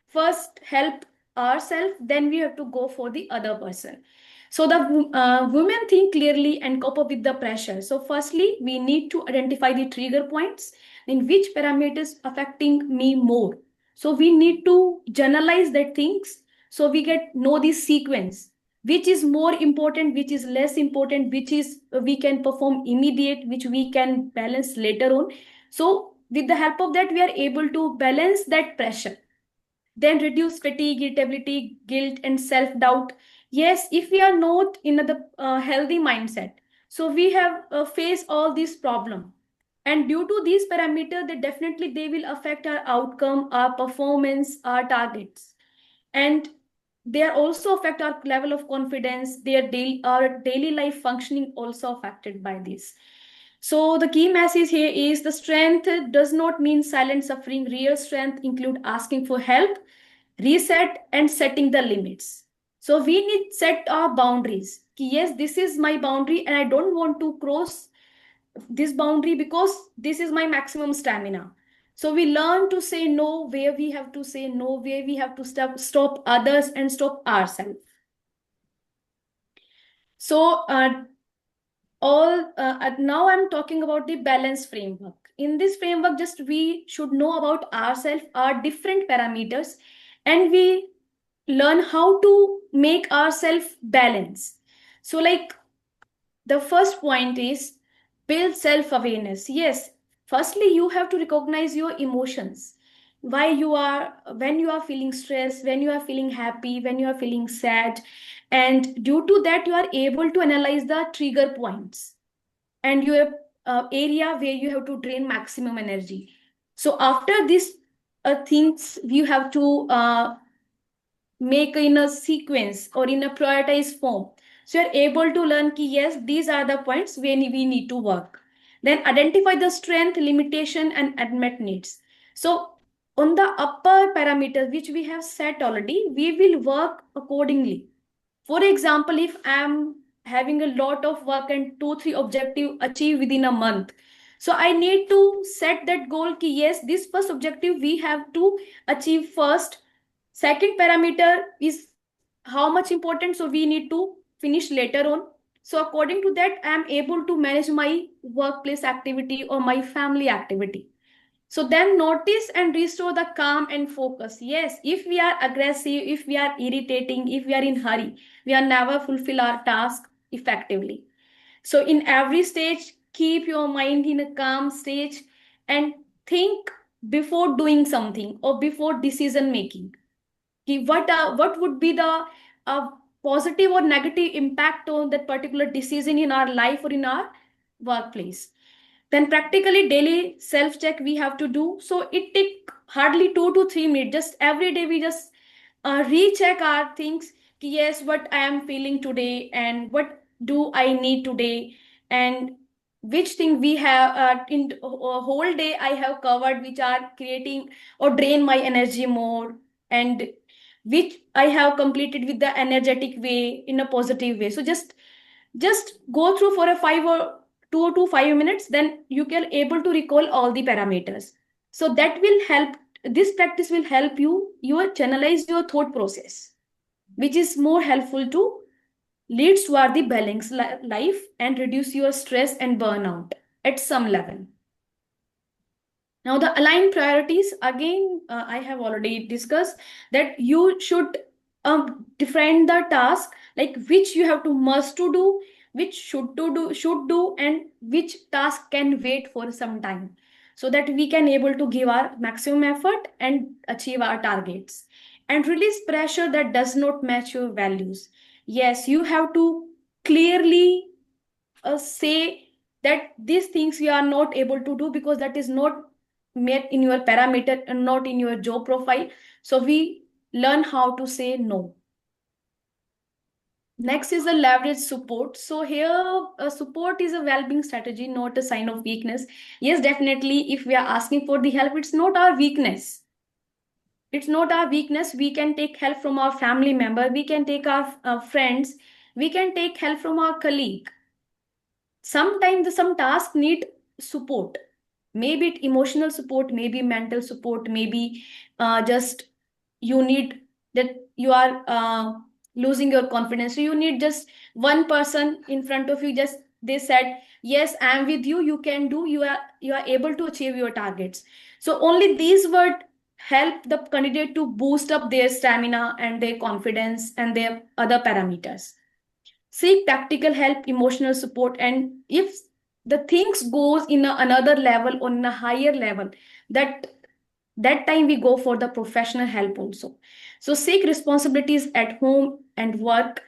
first help ourselves, then we have to go for the other person. So the women think clearly and cope up with the pressure. So firstly, we need to identify the trigger points in which parameters affecting me more. So we need to generalize that things so we get know the sequence, which is more important, which is less important, which is we can perform immediate, which we can balance later on. So with the help of that, we are able to balance that pressure. Then reduce fatigue, irritability, guilt, and self-doubt. Yes, if we are not in the healthy mindset, so we have faced all these problems. And due to these parameters, they will affect our outcome, our performance, our targets. And they are also affect our level of confidence, our daily life functioning also affected by this. So the key message here is the strength does not mean silent suffering. Real strength include asking for help, reset, and setting the limits. So we need set our boundaries. Yes, this is my boundary and I don't want to cross this boundary because this is my maximum stamina. So we learn to say no where we have to say no, where we have to stop others and stop ourselves. So now I'm talking about the balance framework. In this framework, just we should know about ourselves, our different parameters, and we learn how to make ourselves balance. So like the first point is build self-awareness. Yes, firstly, you have to recognize your emotions. When you are feeling stressed, when you are feeling happy, when you are feeling sad. And due to that, you are able to analyze the trigger points and your area where you have to drain maximum energy. So after this things, you have to make in a sequence or in a prioritized form. So you're able to learn ki, yes, these are the points where we need to work. Then identify the strength, limitation, and unmet needs. So on the upper parameters which we have set already, we will work accordingly. For example, if I'm having a lot of work and 2-3 objective achieve within a month, so I need to set that goal ki yes, this first objective we have to achieve first. Second parameter is how much important, so we need to finish later on. So according to that, I am able to manage my workplace activity or my family activity. So then notice and restore the calm and focus. Yes, if we are aggressive, if we are irritating, if we are in hurry, we are never fulfill our task effectively. So in every stage, keep your mind in a calm stage and think before doing something or before decision making. What would be the positive or negative impact on that particular decision in our life or in our workplace? Then practically daily self-check we have to do. So it take hardly 2 to 3 minutes. Just every day we just recheck our things. Yes, what I am feeling today and what do I need today, and which thing we have in a whole day I have covered, which are creating or drain my energy more, and which I have completed with the energetic way in a positive way. So just go through for a 2 to 5 minutes, then you can able to recall all the parameters. So that will help. This practice will help you channelize your thought process, which is more helpful to leads toward the balanced life and reduce your stress and burnout at some level. Now the aligned priorities, again, I have already discussed that you should define the task, like which you have to must to do, which should do, and which task can wait for some time, so that we can able to give our maximum effort and achieve our targets. And release pressure that does not match your values. Yes, you have to clearly say that these things you are not able to do because that is not met in your parameter and not in your job profile. So we learn how to say no. Next is the leverage support. So here, support is a well-being strategy, not a sign of weakness. Yes, definitely, if we are asking for the help, it's not our weakness. It's not our weakness. We can take help from our family member. We can take our friends. We can take help from our colleague. Sometimes some tasks need support. Maybe it emotional support, maybe mental support, maybe just you need that you are losing your confidence. So you need just one person in front of you, just they said, yes, I am with you, you can do, you are able to achieve your targets. So only these would help the candidate to boost up their stamina and their confidence and their other parameters. Seek practical help, emotional support, and if the things goes in another level, on a higher level, that time we go for the professional help also. So seek responsibilities at home and work.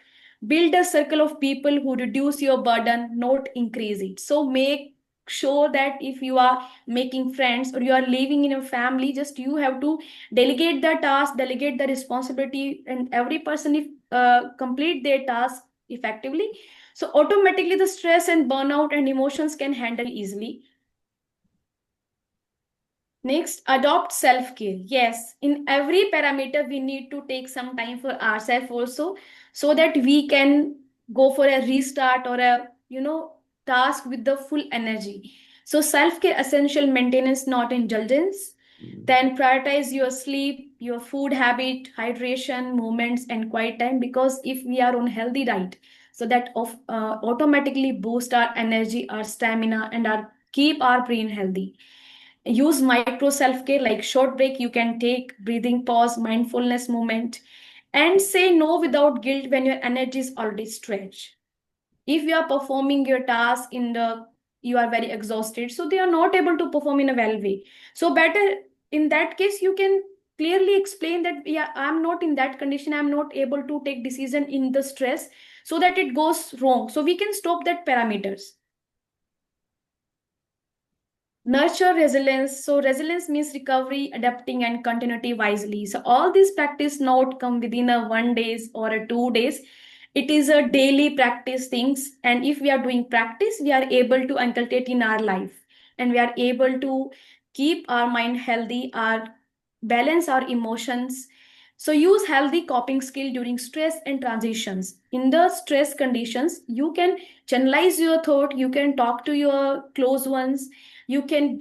Build a circle of people who reduce your burden, not increase it. So make sure that if you are making friends or you are living in a family, just you have to delegate the task, delegate the responsibility, and every person if complete their task effectively, so automatically the stress and burnout and emotions can handle easily. Next, adopt self-care. Yes, in every parameter, we need to take some time for ourselves also, so that we can go for a restart or a, task with the full energy. So self-care essential maintenance, not indulgence. Then prioritize your sleep, your food habit, hydration, movements, and quiet time. Because if we are on healthy diet, so that automatically boost our energy, our stamina, and keep our brain healthy. Use micro self-care like short break you can take, breathing pause, mindfulness moment, and say no without guilt when your energy is already stretched. If you are performing your task you are very exhausted, so they are not able to perform in a well way. So better in that case, you can clearly explain that, yeah, I'm not in that condition, I'm not able to take decision in the stress, so that it goes wrong. So we can stop that parameters. Nurture resilience. So resilience means recovery, adapting, and continuity wisely. So all these practice not come within a 1 day or a 2 days. It is a daily practice things. And if we are doing practice, we are able to inculcate in our life. And we are able to keep our mind healthy, our balance our emotions. So use healthy coping skill during stress and transitions. In the stress conditions, you can channelize your thought, you can talk to your close ones, you can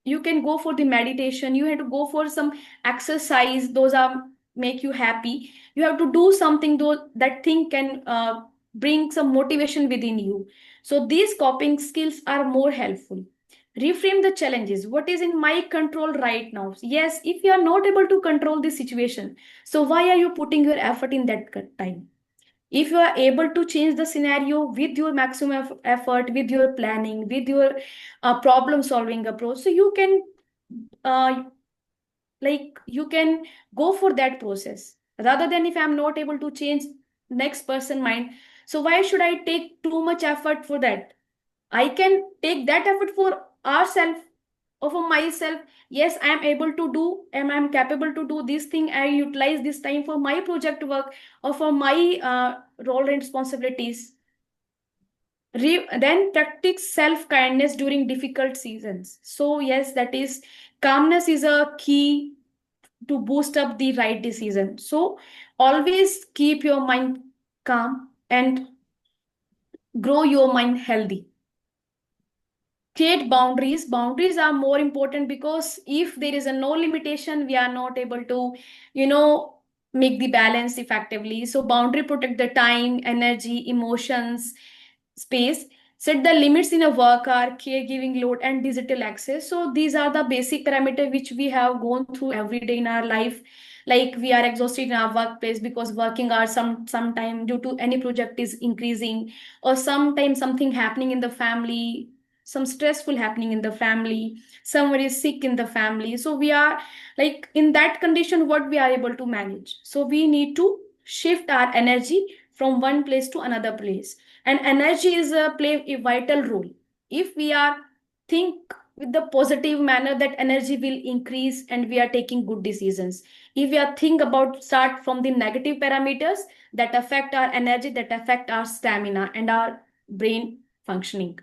you can go for the meditation, you have to go for some exercise, those are make you happy. You have to do something though that thing can bring some motivation within you. So these coping skills are more helpful. Reframe the challenges. What is in my control right now? Yes, if you are not able to control the situation, so why are you putting your effort in that time? If you are able to change the scenario with your maximum effort, with your planning, with your problem solving approach, so you can uh, you can go for that process rather than if I'm not able to change next person mind, so why should I take too much effort for that? I can take that effort for ourselves or for myself. Yes, I am able to do and I am capable to do this thing. I utilize this time for my project work or for my role and responsibilities. Then practice self-kindness during difficult seasons. So yes, that is calmness is a key to boost up the right decision. So always keep your mind calm and grow your mind healthy. Create boundaries. Boundaries are more important because if there is a no limitation, we are not able to, make the balance effectively. So boundary protect the time, energy, emotions, space. Set the limits in a work hour, caregiving load, and digital access. So these are the basic parameters which we have gone through every day in our life. Like we are exhausted in our workplace because working hours sometime due to any project is increasing, or sometimes something happening in the family, some stressful happening in the family, someone is sick in the family. So we are like in that condition, what we are able to manage. So we need to shift our energy from one place to another place, and energy is play a vital role. If we are think with the positive manner, that energy will increase and we are taking good decisions. If we are think about start from the negative parameters that affect our energy, that affect our stamina and our brain functioning.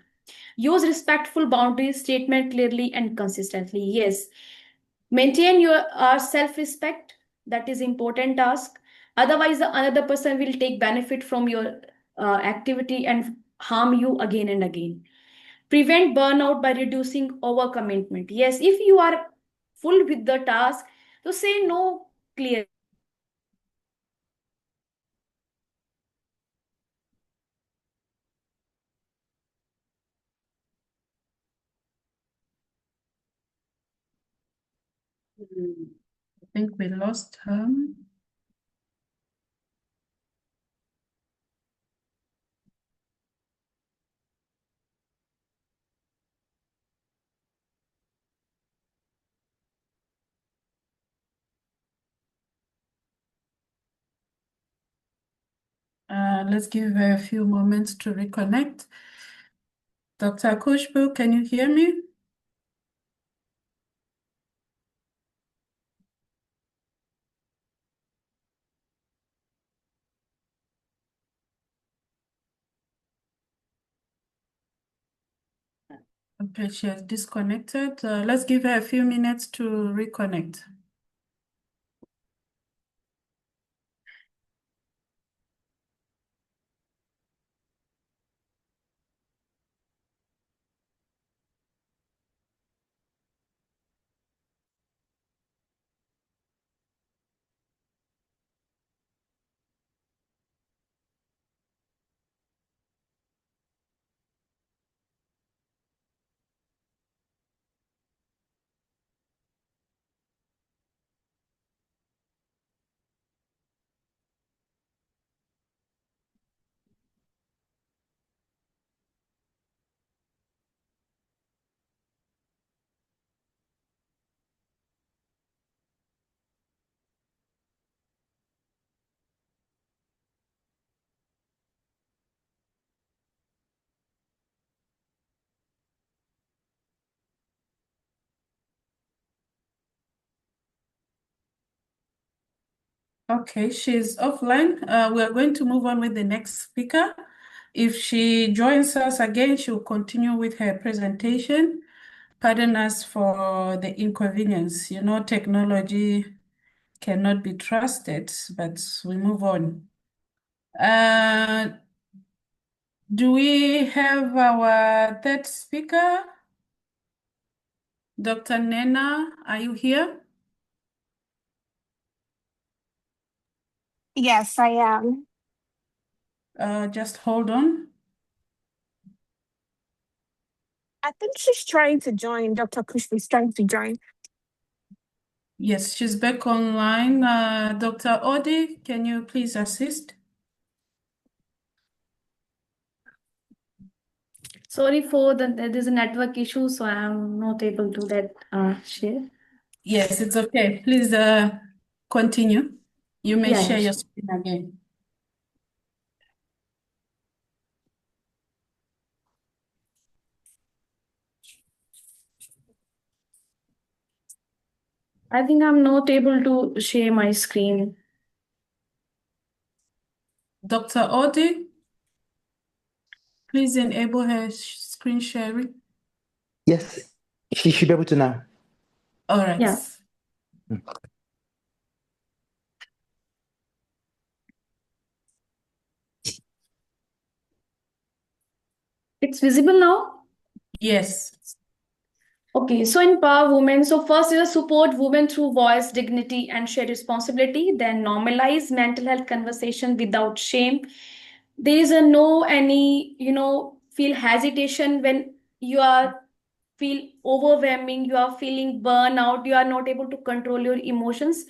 Use respectful boundaries, statement clearly and consistently. Yes, maintain your self-respect. That is important task. Otherwise, the another person will take benefit from your activity and harm you again and again. Prevent burnout by reducing overcommitment. Yes, if you are full with the task, so say no clearly. I think we lost her. Let's give her a few moments to reconnect. Dr. Kushbu, can you hear me? Okay, she has disconnected. Let's give her a few minutes to reconnect. Okay, she's offline. We are going to move on with the next speaker. If she joins us again, she'll continue with her presentation. Pardon us for the inconvenience. You know, technology cannot be trusted, but we move on. Do we have our third speaker? Dr. Nena, are you here? Yes, I am. Just hold on. I think she's trying to join. Dr. Kushbu is trying to join. Yes, she's back online. Dr. Odi, can you please assist? Sorry for there's a network issue, so I'm not able to share. Yes, it's okay. Please continue. You may Yeah, share yeah, your sure. screen again. I think I'm not able to share my screen. Dr. Odi, please enable her screen sharing. Yes, she should be able to now. All right. Yeah. It's visible now? Yes. Okay, so empower women. So first is support women through voice, dignity, and shared responsibility. Then normalize mental health conversation without shame. There is feel hesitation when you are feel overwhelming, you are feeling burnout, you are not able to control your emotions.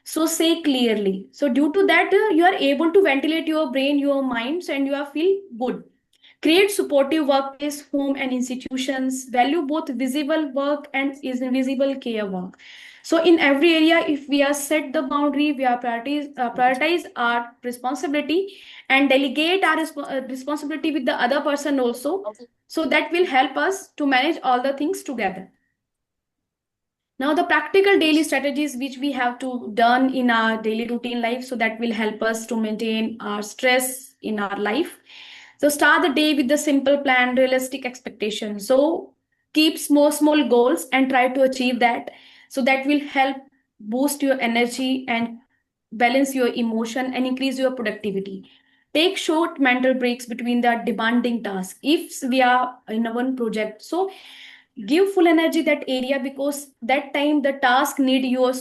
So say clearly. So due to that, you are able to ventilate your brain, your minds, and you are feel good. Create supportive workplace, home, and institutions. Value both visible work and invisible care work. So in every area, if we are set the boundary, we are prioritize our responsibility and delegate our responsibility with the other person also. So that will help us to manage all the things together. Now the practical daily strategies which we have to done in our daily routine life, so that will help us to maintain our stress in our life. So start the day with the simple plan, realistic expectation. So keep small goals and try to achieve that. So that will help boost your energy and balance your emotion and increase your productivity. Take short mental breaks between the demanding tasks. If we are in a one project, so give full energy that area, because that time the task need your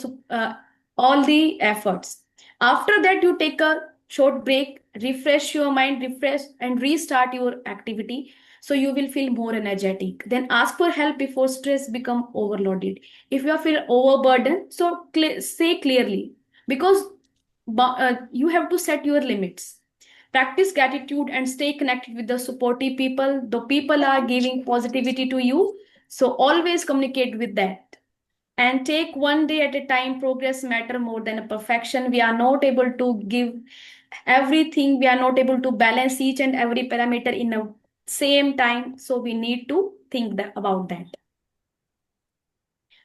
all the efforts. After that, you take a short break, refresh your mind, refresh and restart your activity, so you will feel more energetic. Then ask for help before stress become overloaded. If you feel overburdened, so say clearly, because you have to set your limits. Practice gratitude and stay connected with the supportive people. The people are giving positivity to you, so always communicate with that. And take one day at a time. Progress matter more than a perfection. We are not able to give everything. We are not able to balance each and every parameter in a same time. So we need to think about that.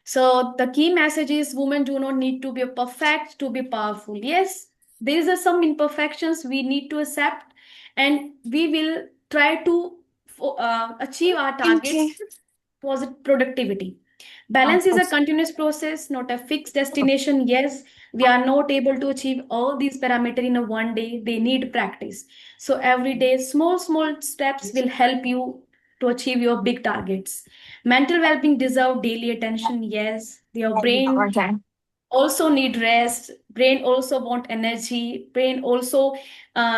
So the key message is women do not need to be perfect to be powerful. Yes, there are some imperfections we need to accept, and we will try to achieve our targets. Positive productivity. Balance is a continuous process, not a fixed destination. Yes, we are not able to achieve all these parameters in a one day. They need practice. So every day, small steps will help you to achieve your big targets. Mental well-being deserve daily attention. Yes, your brain also need rest. Brain also want energy. Brain also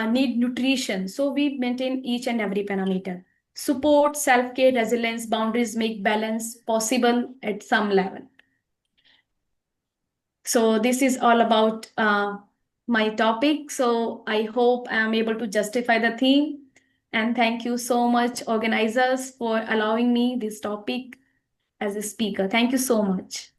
need nutrition. So we maintain each and every parameter. Support, self-care, resilience, boundaries make balance possible at some level. So this is all about my topic. So I hope I am able to justify the theme. And thank you so much, organizers, for allowing me this topic as a speaker. Thank you so much.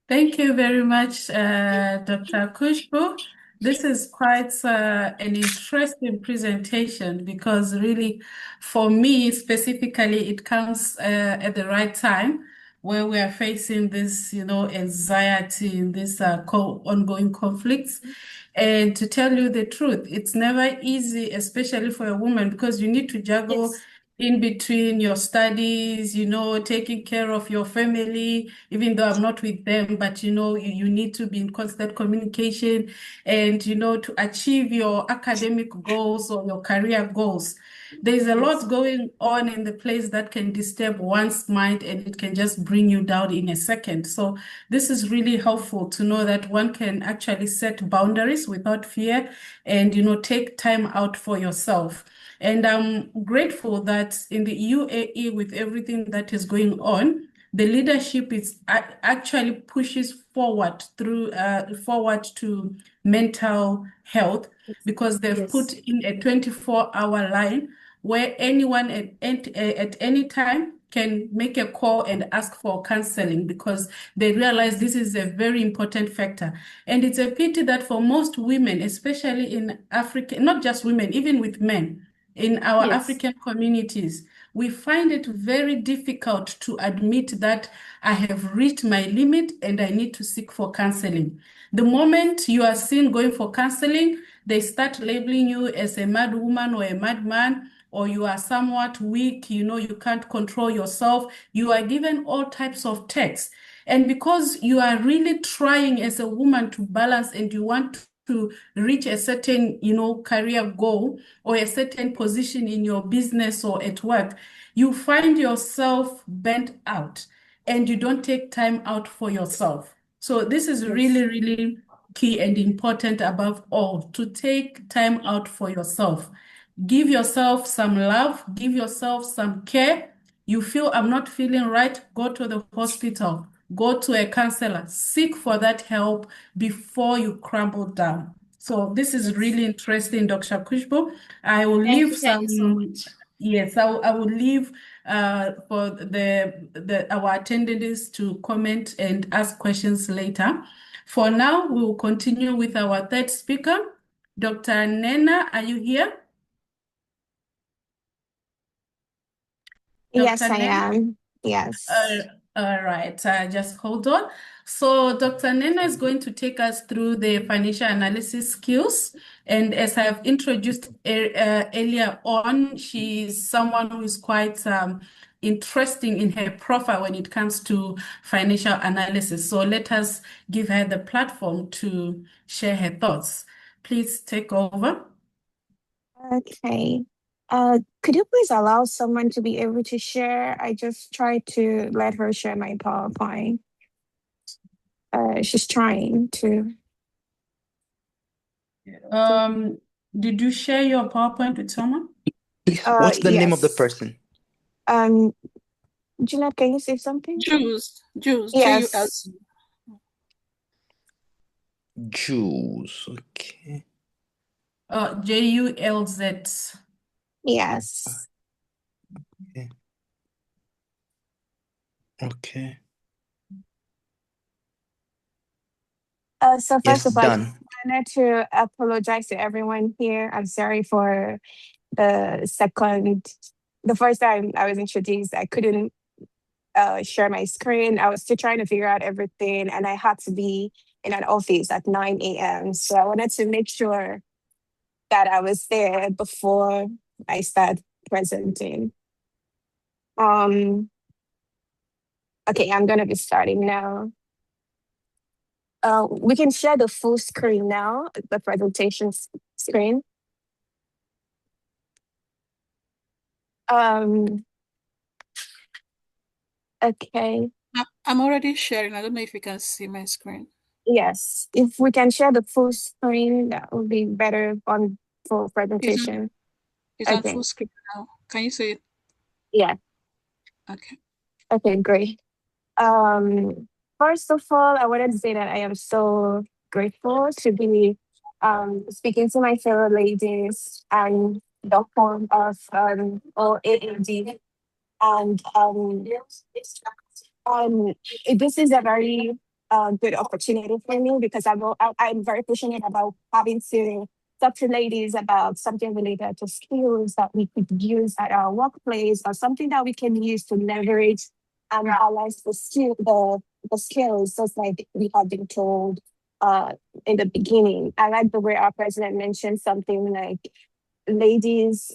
Thank you very much, Dr. Kushbu. This is quite an interesting presentation, because really, for me specifically, it comes at the right time where we are facing this, anxiety and this ongoing conflicts. And to tell you the truth, it's never easy, especially for a woman, because you need to juggle in between your studies, taking care of your family, even though I'm not with them, but you need to be in constant communication and to achieve your academic goals or your career goals. There's a lot going on in the place that can disturb one's mind and it can just bring you down in a second. So this is really helpful to know that one can actually set boundaries without fear and take time out for yourself. And I'm grateful that in the UAE, with everything that is going on, the leadership is actually pushes forward to mental health because they've put in a 24-hour line where anyone at any time can make a call and ask for counseling because they realize this is a very important factor. And it's a pity that for most women, especially in Africa, not just women, even with men, in our African communities, we find it very difficult to admit that I have reached my limit and I need to seek for counseling. The moment you are seen going for counseling, they start labeling you as a mad woman or a madman, or you are somewhat weak, you can't control yourself. You are given all types of texts. And because you are really trying as a woman to balance and you want to reach a certain, career goal or a certain position in your business or at work, you find yourself burnt out and you don't take time out for yourself. So this is really, really key and important above all, to take time out for yourself. Give yourself some love, give yourself some care. You feel I'm not feeling right, go to the hospital, go to a counselor, seek for that help before you crumble down. So this is really interesting, Dr. Kushbo. I will leave Thank you so much. Yes, I will leave for our attendees to comment and ask questions later. For now, we will continue with our third speaker. Dr. Nena, are you here? Yes, Dr. I Nena? am. Yes. All right, just hold on. So Dr. Nena is going to take us through the financial analysis skills. And as I have introduced earlier on, she's someone who is quite interesting in her profile when it comes to financial analysis. So let us give her the platform to share her thoughts. Please take over. Okay. Could you please allow someone to be able to share? I just tried to let her share my PowerPoint. She's trying to. Did you share your PowerPoint with someone? What's the name of the Yes. person? Jeanette, can you say something? Jules, Yes. J-U-L-E. Jules, okay. J-U-L-Z. Yes. Okay. So Yes, first of all, I done. wanted to apologize to everyone here. I'm sorry for the first time I was introduced, I couldn't share my screen. I was still trying to figure out everything, and I had to be in an office at 9 a.m. So I wanted to make sure that I was there before I start presenting. Okay, I'm gonna be starting now. We can share the full screen now, the presentation screen. Okay. I'm already sharing. I don't know if you can see my screen. Yes, if we can share the full screen, that would be better on full presentation. It's on full screen now. Can you see it? Yeah. Okay. Okay, great. First of all, I wanted to say that I am so grateful to be speaking to my fellow ladies and the form of OAAD. And this is a very good opportunity for me because I'm very passionate about having to talk to ladies about something related to skills that we could use at our workplace or something that we can use to leverage and balance the skills, just like we have been told in the beginning. I like the way our president mentioned something like ladies,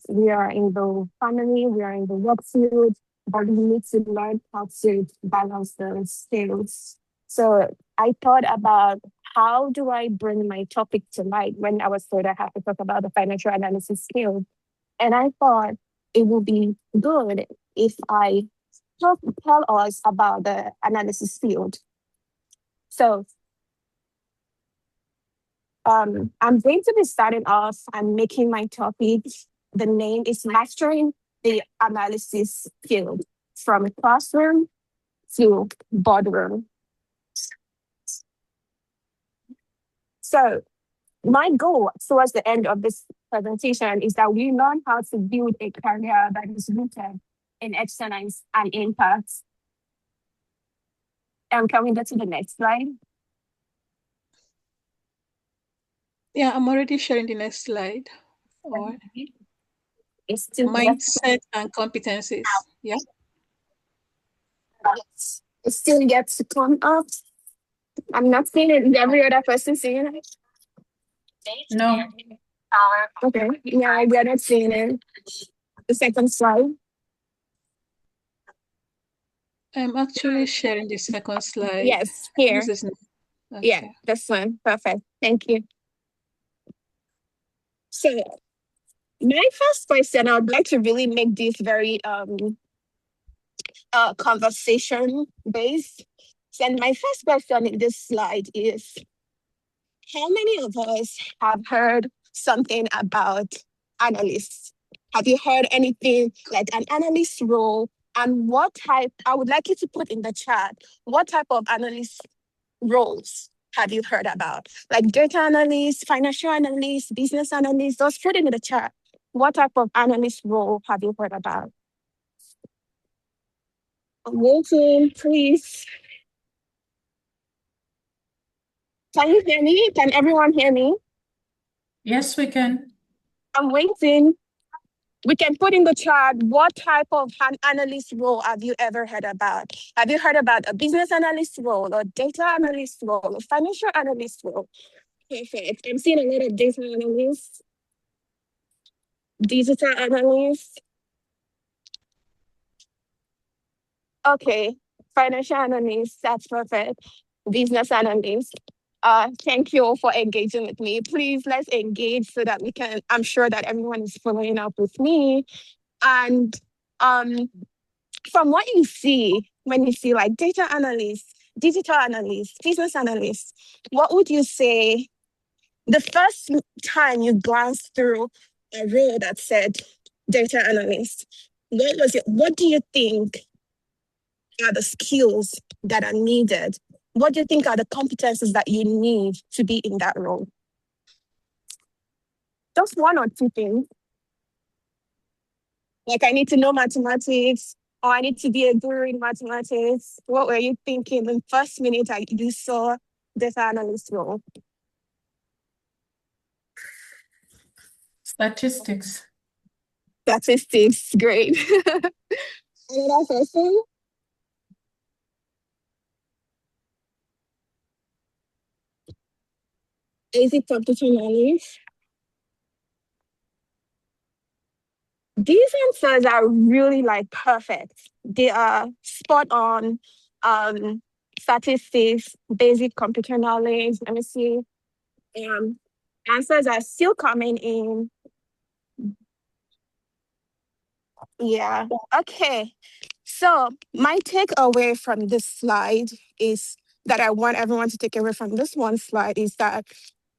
we are in the family, we are in the work field, but we need to learn how to balance the skills. So I thought about how do I bring my topic to light when I was told I have to talk about the financial analysis skill. And I thought it would be good if I tell us about the analysis field. So I'm going to be starting off and making my topic. The name is Mastering the Analysis Field from Classroom to Boardroom. So my goal towards the end of this presentation is that we learn how to build a career that is rooted in excellence and impact. Can we go to the next slide? Yeah, I'm already sharing the next slide. Or It's still mindset and competencies. Yeah. It still gets to come up. I'm not seeing it. Is every other person seeing it? No. Okay. Yeah, we are not seeing it. The second slide. I'm actually sharing the second slide. Yes, here. This is okay. Yeah, this one. Perfect. Thank you. So my first question, I would like to really make this very conversation based. And my first question in this slide is, how many of us have heard something about analysts? Have you heard anything like an analyst role? And what type, I would like you to put in the chat, what type of analyst roles have you heard about? Like data analyst, financial analyst, business analyst, just put it in the chat. What type of analyst role have you heard about? I'm waiting, please. Can you hear me? Can everyone hear me? Yes, we can. I'm waiting. We can put in the chat, what type of an analyst role have you ever heard about? Have you heard about a business analyst role, or data analyst role, or financial analyst role? Perfect. I'm seeing a lot of data analysts, digital analysts. Okay, financial analyst, that's perfect. Business analyst. Thank you all for engaging with me. Please, let's engage so that we can, I'm sure that everyone is following up with me. And from what you see, when you see like data analysts, digital analysts, business analysts, what would you say the first time you glanced through a role that said data analyst? What was it? What do you think are the skills that are needed? What do you think are the competencies that you need to be in that role? Just one or two things. Like I need to know mathematics, or I need to be a guru in mathematics. What were you thinking the first minute you saw data analyst role? Statistics. Statistics, great. Another person? Basic computer knowledge. These answers are really like perfect. They are spot on. Statistics, basic computer knowledge. Let me see. Answers are still coming in. Yeah, okay. So my takeaway from this slide is that I want everyone to take away from this one slide is that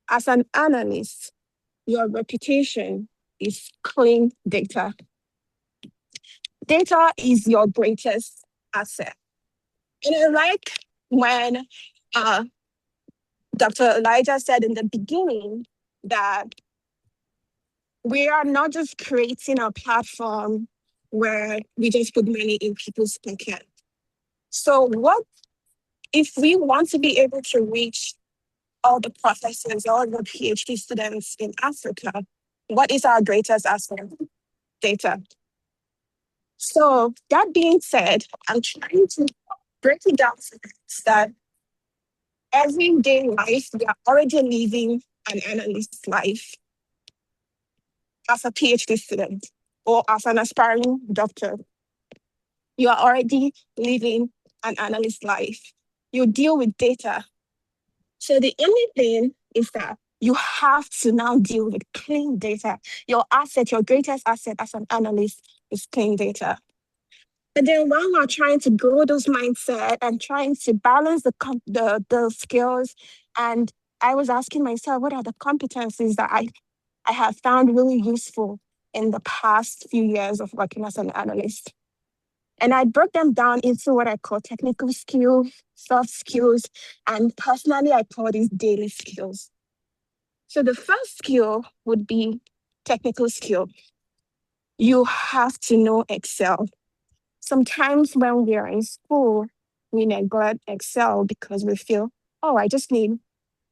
as an analyst, your reputation is clean data. Data is your greatest asset. And I like when Dr. Elijah said in the beginning that we are not just creating a platform where we just put money in people's pocket. So what if we want to be able to reach all the professors, all the PhD students in Africa, what is our greatest asset? Data. So that being said, I'm trying to break it down so that everyday life, we are already living an analyst life. as a PhD student or as an aspiring doctor, you are already living an analyst life. You deal with data. So the only thing is that you have to now deal with clean data. Your asset, your greatest asset as an analyst is clean data. But then while we're trying to grow those mindset and trying to balance the skills, and I was asking myself, what are the competencies that I have found really useful in the past few years of working as an analyst? And I broke them down into what I call technical skills, soft skills, and personally, I call these daily skills. So the first skill would be technical skill. You have to know Excel. Sometimes when we are in school, we neglect Excel because we feel, oh, I just need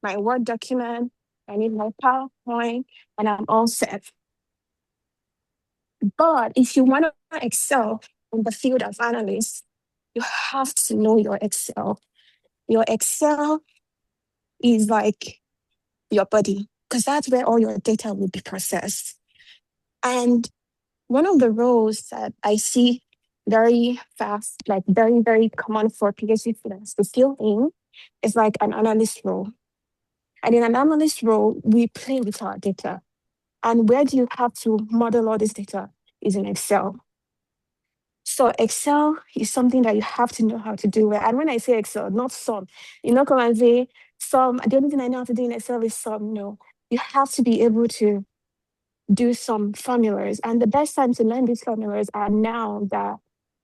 my Word document, I need my PowerPoint, and I'm all set. But if you want to excel in the field of analyst, you have to know your Excel. Your Excel is like your body, because that's where all your data will be processed. And one of the roles that I see very fast, like very, very common for PhD students to fill in is like an analyst role. And in an analyst role, we play with our data. And where do you have to model all this data? Is in Excel. So Excel is something that you have to know how to do well. And when I say Excel, not sum. You know, come and say sum. The only thing I know how to do in Excel is sum. No, you have to be able to do some formulas. And the best time to learn these formulas are now that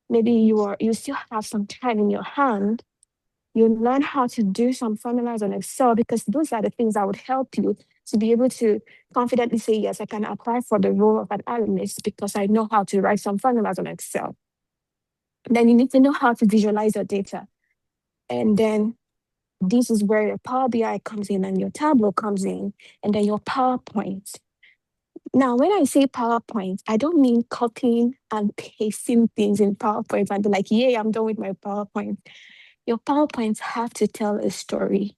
maybe you still have some time in your hand. You learn how to do some formulas on Excel, because those are the things that would help you to be able to confidently say, yes, I can apply for the role of an analyst because I know how to write some formulas on Excel. Then you need to know how to visualize your data. And then this is where your Power BI comes in and your Tableau comes in, and then your PowerPoint. Now, when I say PowerPoint, I don't mean copying and pasting things in PowerPoint and be like, yay, I'm done with my PowerPoint. Your PowerPoints have to tell a story.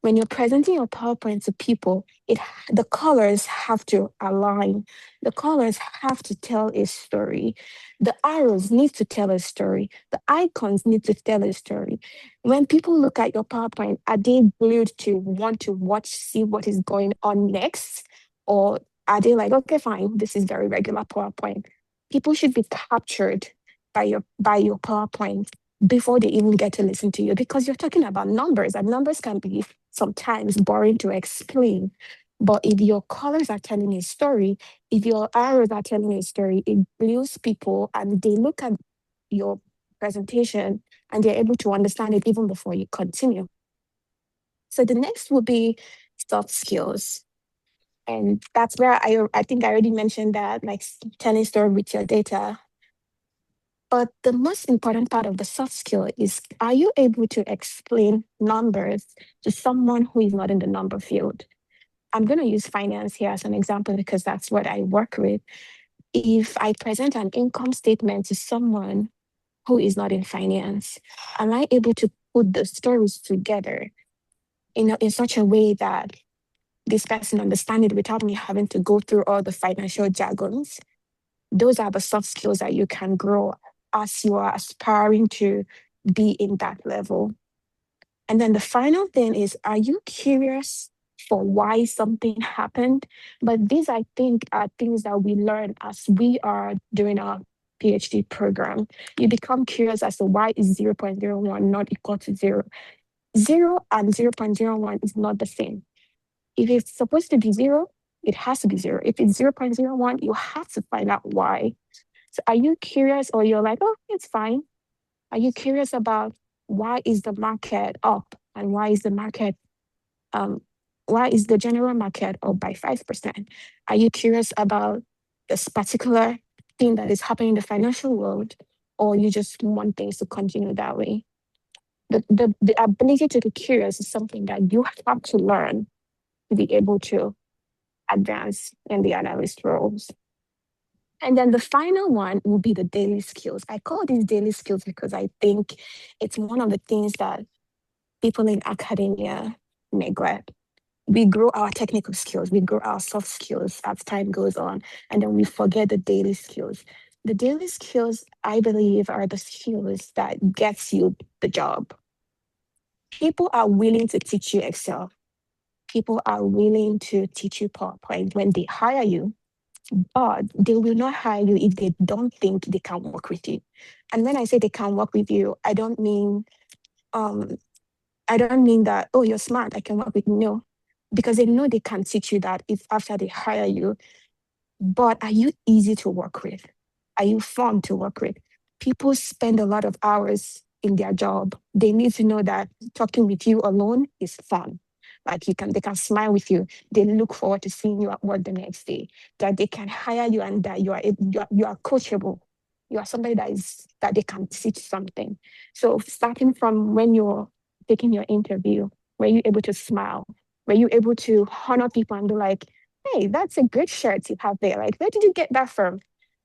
When you're presenting your PowerPoint to people, the colors have to align. The colors have to tell a story. The arrows need to tell a story. The icons need to tell a story. When people look at your PowerPoint, are they glued to want to see what is going on next? Or are they like, okay, fine, this is very regular PowerPoint? People should be captured by your PowerPoint before they even get to listen to you, because you're talking about numbers, and numbers can be sometimes boring to explain. But if your colors are telling a story, if your arrows are telling a story, it glues people and they look at your presentation and they're able to understand it even before you continue. So the next will be soft skills. And that's where I think I already mentioned that, like telling story with your data. But the most important part of the soft skill is, are you able to explain numbers to someone who is not in the number field? I'm going to use finance here as an example because that's what I work with. If I present an income statement to someone who is not in finance, am I able to put the stories together in such a way that this person understands it without me having to go through all the financial jargons? Those are the soft skills that you can grow as you are aspiring to be in that level. And then the final thing is, are you curious for why something happened? But these, I think, are things that we learn as we are doing our PhD program. You become curious as to why is 0.01 not equal to 0. 0 and 0.01 is not the same. If it's supposed to be 0, it has to be 0. If it's 0.01, you have to find out why. So are you curious, or you're like, oh, it's fine? Are you curious about why is the market up and why is the market, why is the general market up by 5%? Are you curious about this particular thing that is happening in the financial world, or you just want things to continue that way? The ability to be curious is something that you have to learn to be able to advance in the analyst roles. And then the final one will be the daily skills. I call these daily skills because I think it's one of the things that people in academia neglect. we grow our technical skills, we grow our soft skills as time goes on, and then we forget the daily skills. The daily skills, I believe, are the skills that gets you the job. People are willing to teach you Excel. People are willing to teach you PowerPoint when they hire you, but they will not hire you if they don't think they can work with you. And when I say they can work with you, I don't mean that, oh, you're smart, I can work with you. No, because they know they can teach you that if after they hire you. But are you easy to work with? Are you fun to work with? People spend a lot of hours in their job. They need to know that talking with you alone is fun. Like they can smile with you. They look forward to seeing you at work the next day. That they can hire you and that you are coachable. You are somebody that they can teach something. So starting from when you're taking your interview, were you able to smile? Were you able to honor people and be like, hey, that's a good shirt you have there. Like, where did you get that from?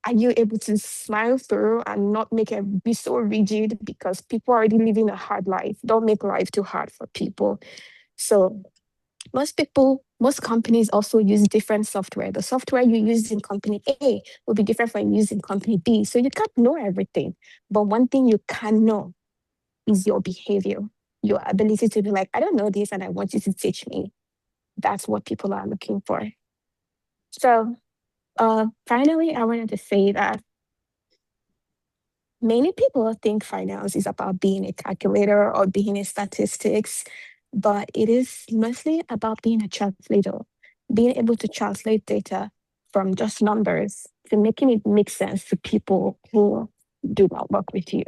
Are you able to smile through and not make it be so rigid because people are already living a hard life? Don't make life too hard for people. So most companies also use different software. The software you use in company A will be different from used in company B. So you can't know everything. But one thing you can know is your behavior, your ability to be like, I don't know this and I want you to teach me. That's what people are looking for. So finally, I wanted to say that many people think finance is about being a calculator or being a statistics, but it is mostly about being a translator, being able to translate data from just numbers to making it make sense to people who do not work with you.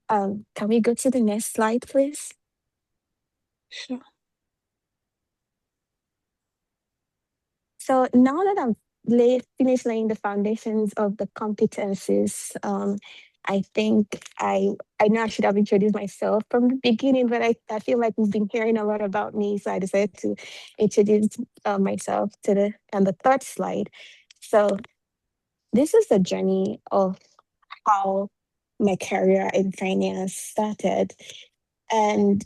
Can we go to the next slide, please? Sure. So now that I've finished laying the foundations of the competencies, I think I know I should have introduced myself from the beginning, but I feel like we've been hearing a lot about me, so I decided to introduce myself on the third slide. So this is the journey of how my career in finance started. And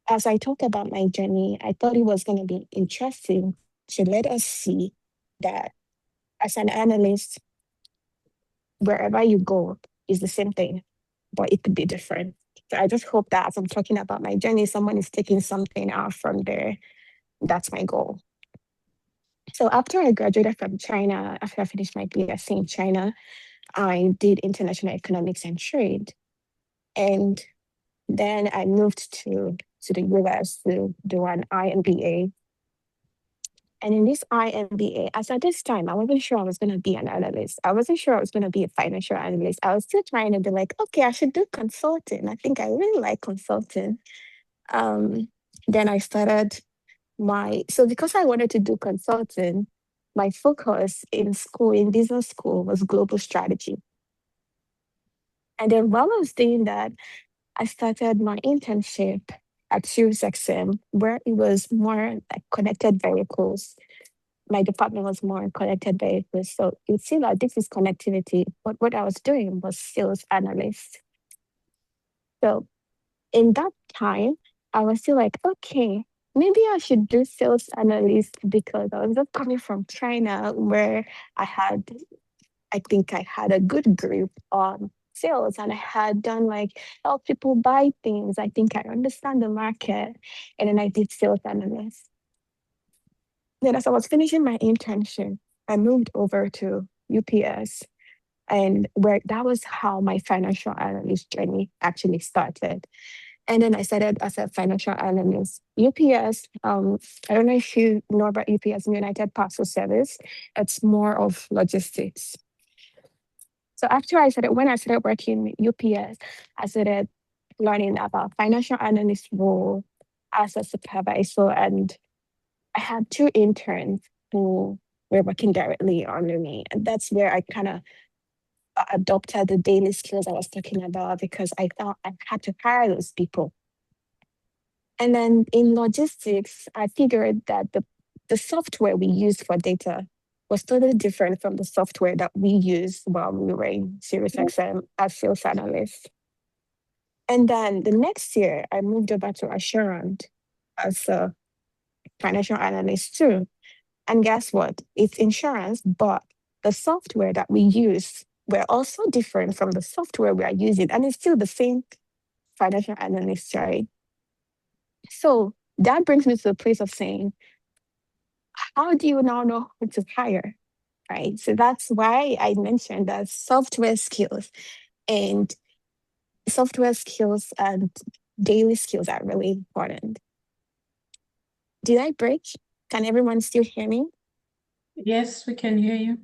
as I talk about my journey, I thought it was going to be interesting to let us see that as an analyst, wherever you go is the same thing, but it could be different. So I just hope that as I'm talking about my journey, someone is taking something out from there. That's my goal. So after I graduated from China, after I finished my BSc in China, I did international economics and trade. And then I moved to the US to do an IMBA. And in this IMBA, as at this time, I wasn't sure I was going to be an analyst. I wasn't sure I was going to be a financial analyst. I was still trying to be like, okay, I should do consulting. I think I really like consulting. Then I started so because I wanted to do consulting, my focus in business school was global strategy. And then while I was doing that, I started my internship at SiriusXM, where it was more like connected vehicles. My department was more connected vehicles. So you'd see that this is connectivity, but what I was doing was sales analyst. So in that time, I was still like, okay, maybe I should do sales analyst because I was just coming from China where I think I had a good grip on sales and I had done like help people buy things. I think I understand the market. And then I did sales analyst. Then as I was finishing my internship, I moved over to UPS and that was how my financial analyst journey actually started. And then I started as a financial analyst. UPS, I don't know if you know about UPS, United Parcel Service. It's more of logistics. So when I started working in UPS, I started learning about financial analyst role as a supervisor. And I had 2 interns who were working directly under me. And that's where I kind of adopted the daily skills I was talking about because I thought I had to hire those people. And then in logistics, I figured that the software we used for data was totally different from the software that we used while we were in SiriusXM as sales analysts. And then the next year, I moved over to Assurant as a financial analyst too. And guess what? It's insurance, but the software that we use were also different from the software we are using, and it's still the same financial analyst, right? So that brings me to the place of saying, how do you now know who to hire, right? So that's why I mentioned that software skills and daily skills are really important. Did I break? Can everyone still hear me? Yes, we can hear you.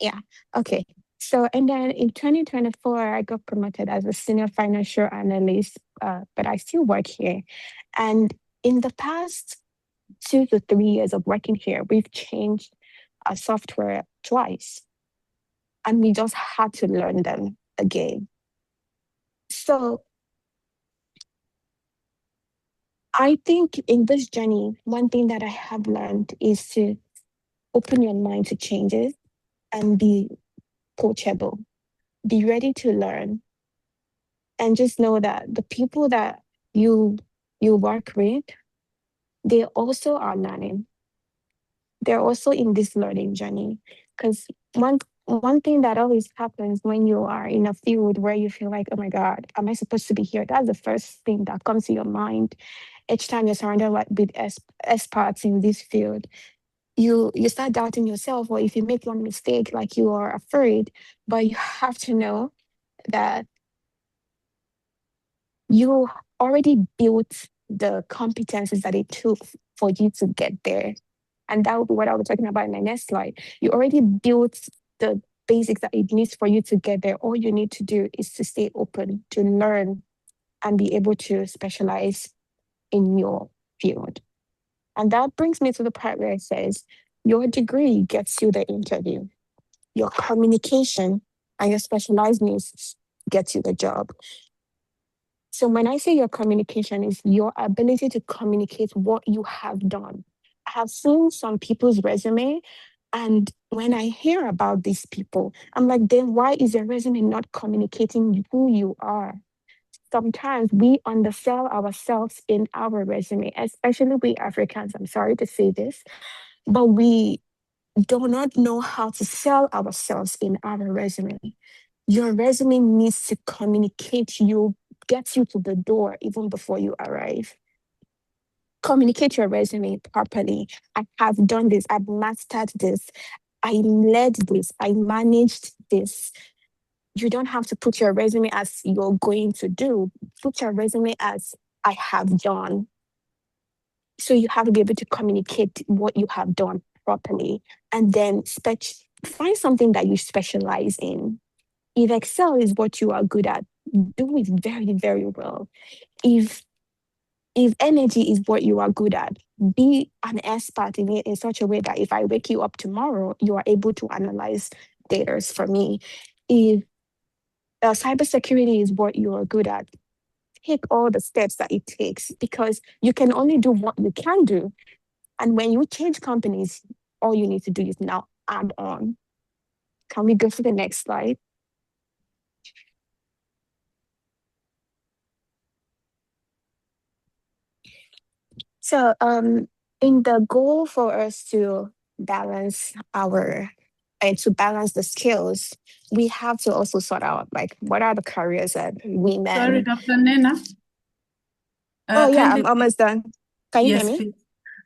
Yeah. Okay. So, and then in 2024, I got promoted as a senior financial analyst, but I still work here. And in the past 2 to 3 years of working here, we've changed our software twice, and we just had to learn them again. So I think in this journey, one thing that I have learned is to open your mind to changes and be coachable. Be ready to learn, and just know that the people that you work with, they also are learning. They're also in this learning journey. Because one thing that always happens when you are in a field where you feel like, oh my God, am I supposed to be here? That's the first thing that comes to your mind each time you're surrounded with experts in this field. You start doubting yourself, or if you make one mistake, like you are afraid. But you have to know that you already built the competencies that it took for you to get there. And that would be what I'll be talking about in my next slide. You already built the basics that it needs for you to get there. All you need to do is to stay open, to learn, and be able to specialize in your field. And that brings me to the part where it says, your degree gets you the interview. Your communication and your specialized needs gets you the job. So when I say your communication is your ability to communicate what you have done. I have seen some people's resume, and when I hear about these people, I'm like, then why is your resume not communicating who you are? Sometimes we undersell ourselves in our resume, especially we Africans. I'm sorry to say this, but we do not know how to sell ourselves in our resume. Your resume needs to communicate you, get you to the door even before you arrive. Communicate your resume properly. I have done this. I've mastered this. I led this. I managed this. You don't have to put your resume as you're going to do. Put your resume as I have done. So you have to be able to communicate what you have done properly, and then find something that you specialize in. If Excel is what you are good at, do it very, very well. If energy is what you are good at, be an expert in it in such a way that if I wake you up tomorrow, you are able to analyze data for me. If cybersecurity is what you are good at, take all the steps that it takes, because you can only do what you can do. And when you change companies, all you need to do is now add on. Can we go to the next slide? So in the goal for us to balance the skills, we have to also sort out like what are the careers that women. Sorry, Dr. Nena. Oh yeah, I'm almost done. Can you hear me? Please.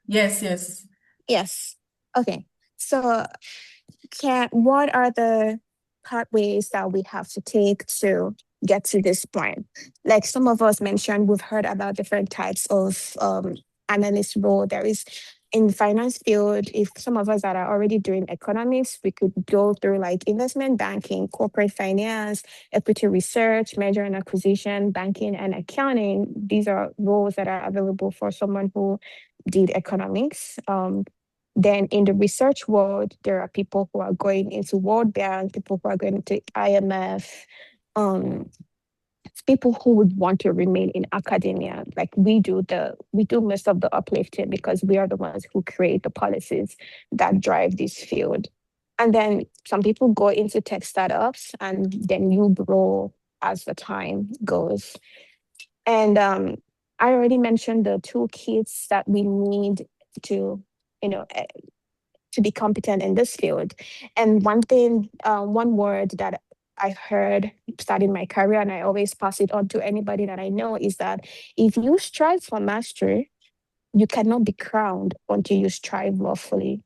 Yes. Yes. Okay. So what are the pathways that we have to take to get to this point? Like some of us mentioned, we've heard about different types of analyst role. There is in finance field, if some of us that are already doing economics, we could go through like investment banking, corporate finance, equity research, merger and acquisition, banking and accounting. These are roles that are available for someone who did economics. Then in the research world, there are people who are going into World Bank, people who are going into IMF, people who would want to remain in academia. Like we do most of the uplifting because we are the ones who create the policies that drive this field. And then some people go into tech startups, and then you grow as the time goes. And I already mentioned the toolkits that we need to, to be competent in this field. And one thing, one word that I heard starting my career, and I always pass it on to anybody that I know, is that if you strive for mastery, you cannot be crowned until you strive lawfully.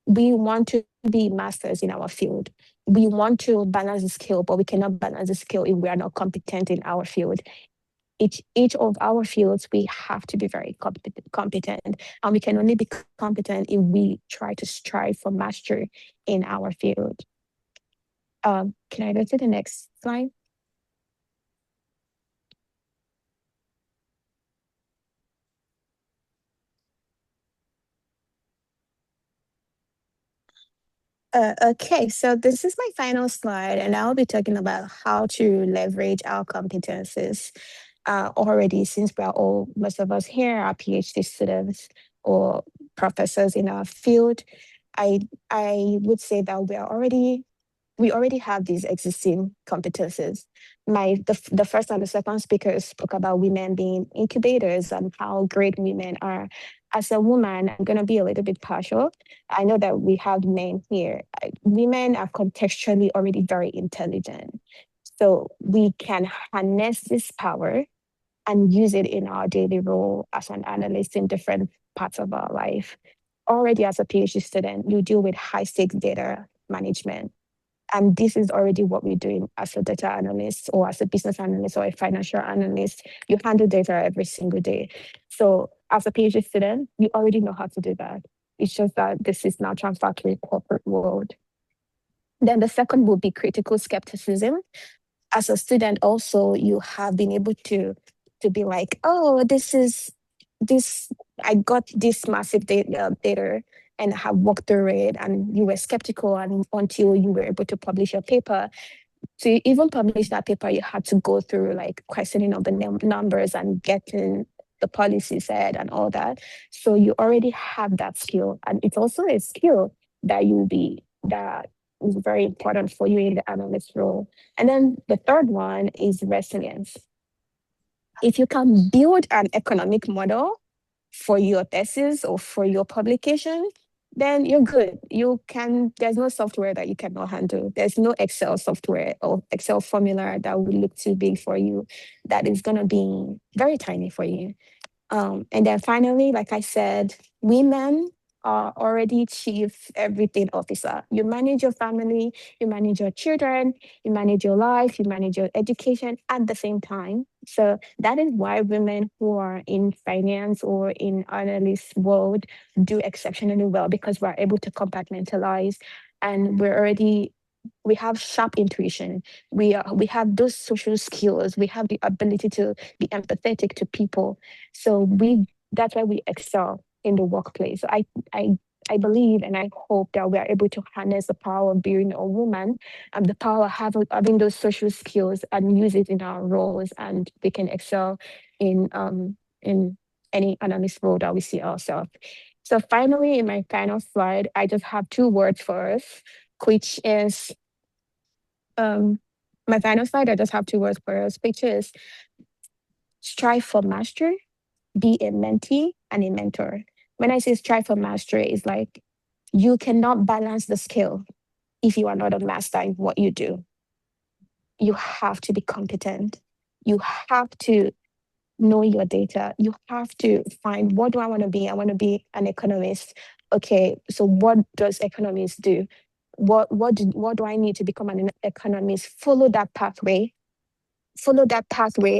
We want to be masters in our field. We want to balance the skill, but we cannot balance the skill if we are not competent in our field. Each of our fields, we have to be very competent, and we can only be competent if we try to strive for mastery in our field. Can I go to the next slide? Okay, so this is my final slide, and I'll be talking about how to leverage our competences. Already, since we are all, most of us here are PhD students or professors in our field, I would say that we already have these existing competences. The first and the second speakers spoke about women being incubators and how great women are. As a woman, I'm going to be a little bit partial. I know that we have men here. Women are contextually already very intelligent. So we can harness this power and use it in our daily role as an analyst in different parts of our life. Already as a PhD student, you deal with high stakes data management. And this is already what we're doing as a data analyst or as a business analyst or a financial analyst. You handle data every single day. So as a PhD student, you already know how to do that. It's just that this is now transferred to the corporate world. Then the second would be critical skepticism. As a student also, you have been able to be like, oh, I got this massive data and have walked through it, and you were skeptical until you were able to publish your paper. To even publish that paper, you had to go through like questioning of the numbers and getting the policy said and all that. So you already have that skill, and it's also a skill that is very important for you in the analyst role. And then the third one is resilience. If you can build an economic model for your thesis or for your publication, then you're good. There's no software that you cannot handle. There's no Excel software or Excel formula that will look too big for you, that is going to be very tiny for you. And then finally, like I said, women are already chief everything officer. You manage your family, you manage your children, you manage your life, you manage your education at the same time. So that is why women who are in finance or in analyst world do exceptionally well, because we're able to compartmentalize, and we have sharp intuition. We have those social skills. We have the ability to be empathetic to people. So that's why we excel in the workplace. So I believe and I hope that we are able to harness the power of being a woman and the power of having those social skills and use it in our roles, and we can excel in any analyst role that we see ourselves. So finally, in my final slide, I just have 2 words for us, which is my final slide. I just have 2 words for us, which is strive for mastery, be a mentee and a mentor. When I say strive for mastery, it's like you cannot balance the skill if you are not a master in what you do. You have to be competent. You have to know your data. You have to find, what do I want to be? I want to be an economist. Okay, so what does economists do? What do I need to become an economist? Follow that pathway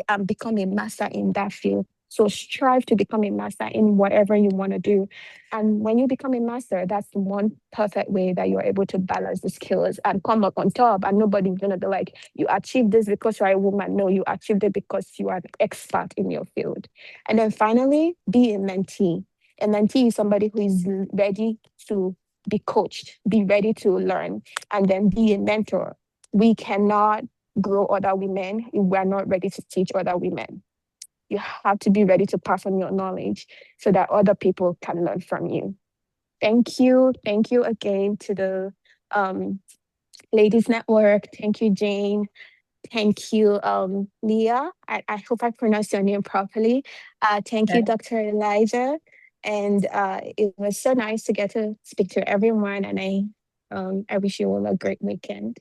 and become a master in that field. So strive to become a master in whatever you want to do. And when you become a master, that's one perfect way that you're able to balance the skills and come up on top. And nobody's going to be like, you achieved this because you're a woman. No, you achieved it because you are an expert in your field. And then finally, be a mentee. A mentee is somebody who is ready to be coached, be ready to learn, and then be a mentor. We cannot grow other women if we're not ready to teach other women. You have to be ready to pass on your knowledge so that other people can learn from you. Thank you. Thank you again to the Ladies Network. Thank you, Jane. Thank you, Leah. I hope I pronounced your name properly. Thank you, Dr. Elijah. And it was so nice to get to speak to everyone. And I wish you all a great weekend.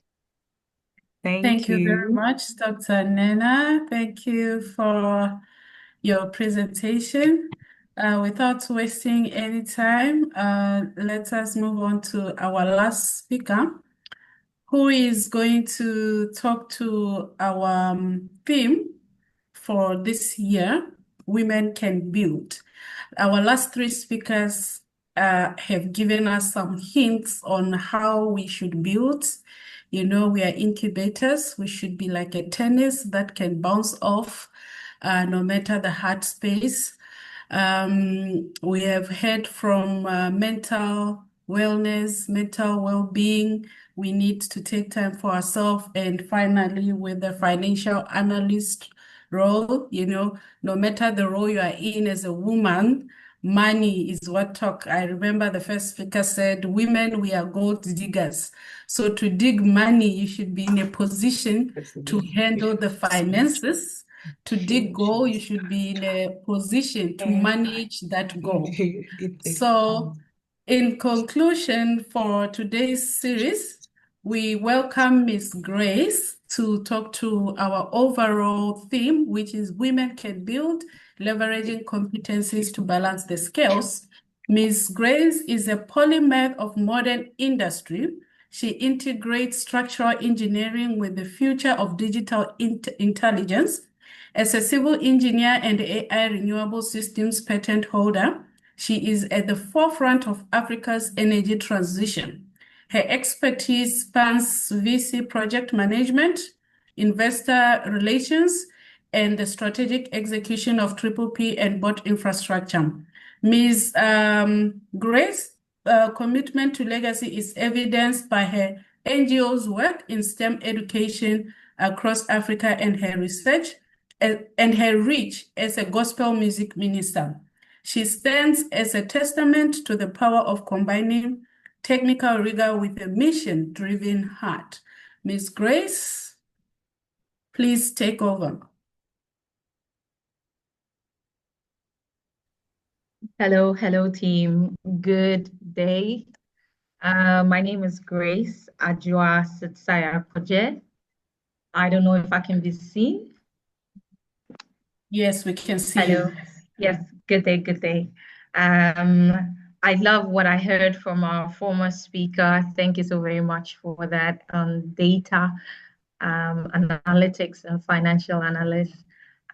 Thank you very much, Dr. Nena. Thank you for your presentation. Without wasting any time, let us move on to our last speaker, who is going to talk to our theme for this year, Women Can Build. Our last three speakers have given us some hints on how we should build. You know, we are incubators. We should be like a tennis that can bounce off no matter the hard space. We have heard from mental wellness, mental well-being. We need to take time for ourselves. And finally, with the financial analyst role, you know, no matter the role you are in as a woman, money is what talk. I remember the first speaker said, women, we are gold diggers. So to dig money, you should be in a position to handle the finances. To dig gold, you should be in a position to manage that goal. So in conclusion, for today's series, we welcome Ms. Grace to talk to our overall theme, which is Women Can Build, Leveraging Competencies to Balance the Scales. Ms. Grace is a polymath of modern industry. She integrates structural engineering with the future of digital intelligence. As a civil engineer and AI renewable systems patent holder, she is at the forefront of Africa's energy transition. Her expertise spans VC project management, investor relations, and the strategic execution of PPP and bot infrastructure. Ms. Grace's commitment to legacy is evidenced by her NGO's work in STEM education across Africa and her research and her reach as a gospel music minister. She stands as a testament to the power of combining technical rigor with a mission-driven heart. Ms. Grace, please take over. Hello team. Good day. My name is Grace Ajua Sitsaya Koje. I don't know if I can be seen. Yes, we can see Hello. you. Yes, good day. I love what I heard from our former speaker. Thank you so very much for that data, analytics and financial analyst.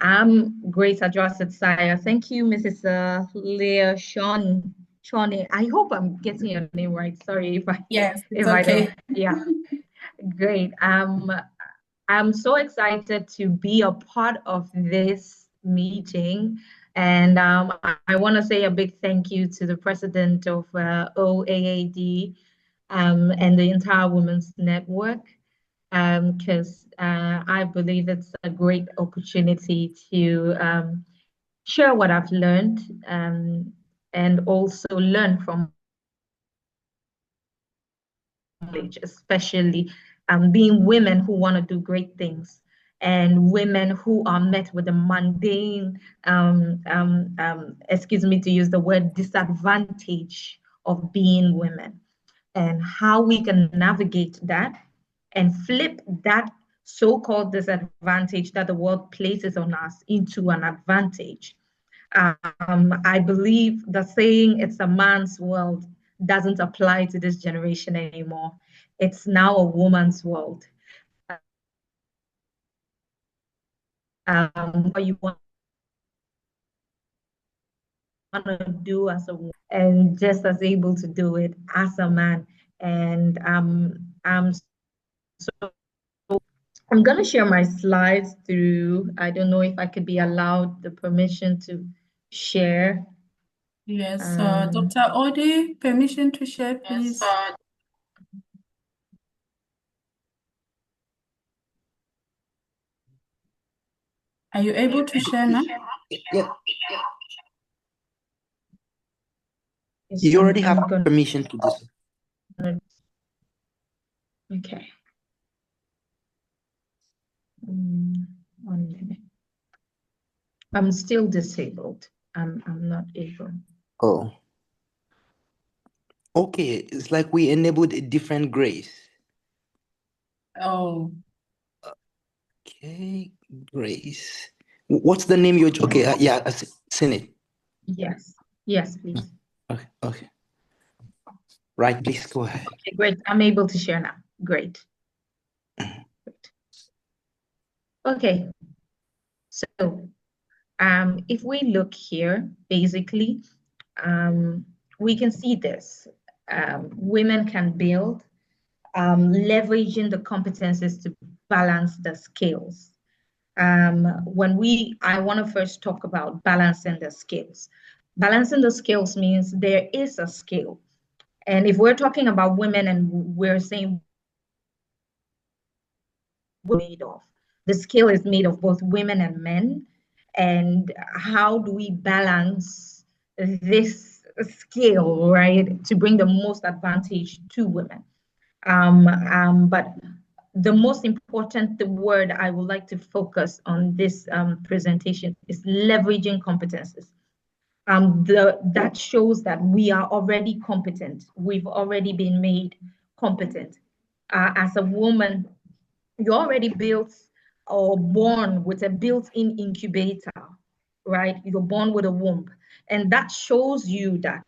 I'm Grace Ajua Sitsaya. Thank you, Mrs. Leah Shawnee. I hope I'm getting your name right. Sorry if I okay. Yeah, great. I'm so excited to be a part of this meeting. And I want to say a big thank you to the president of OAAD and the entire Women's Network, because I believe it's a great opportunity to share what I've learned and also learn from knowledge, especially being women who want to do great things and women who are met with the mundane, excuse me to use the word, disadvantage of being women, and how we can navigate that and flip that so-called disadvantage that the world places on us into an advantage. I believe the saying, it's a man's world, doesn't apply to this generation anymore. It's now a woman's world. What you want to do as a woman and just as able to do it as a man. And I'm going to share my slides through. I don't know if I could be allowed the permission to share. Yes, Dr. Odi, permission to share, please. Yes, Are you able to share now? Yeah. You already have permission to do so. Okay. 1 minute. I'm still disabled. I'm not able. Oh, okay. It's like we enabled a different grace. Oh, Okay, Grace. What's the name okay, yeah, I've seen it. Yes. Yes, please. Okay, okay. Right, please go ahead. Okay, great. I'm able to share now. Great. Okay. So, if we look here, basically, we can see this. Women can build, leveraging the competencies to balance the skills. I want to first talk about balancing the skills. Balancing the skills means there is a skill. And if we're talking about women and we're saying made of, the skill is made of both women and men. And how do we balance this skill, right, to bring the most advantage to women? But the most important word I would like to focus on this presentation is leveraging competences. That shows that we are already competent. We've already been made competent. As a woman, you're already built or born with a built-in incubator, right? You're born with a womb. And that shows you that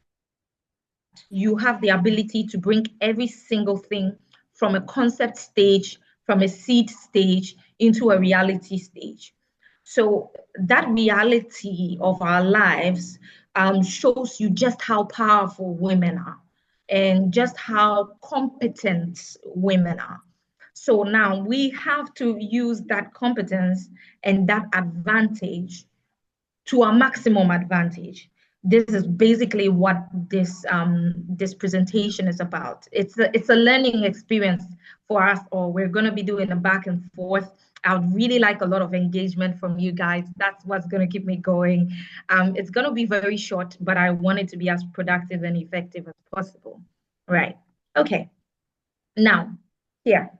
you have the ability to bring every single thing from a concept stage, from a seed stage, into a reality stage. So that reality of our lives shows you just how powerful women are and just how competent women are. So now we have to use that competence and that advantage to our maximum advantage. This is basically what this presentation is about. It's a learning experience for us, or we're going to be doing a back and forth. I would really like a lot of engagement from you guys. That's what's going to keep me going. It's going to be very short, but I want it to be as productive and effective as possible. Right. Okay. Now, here,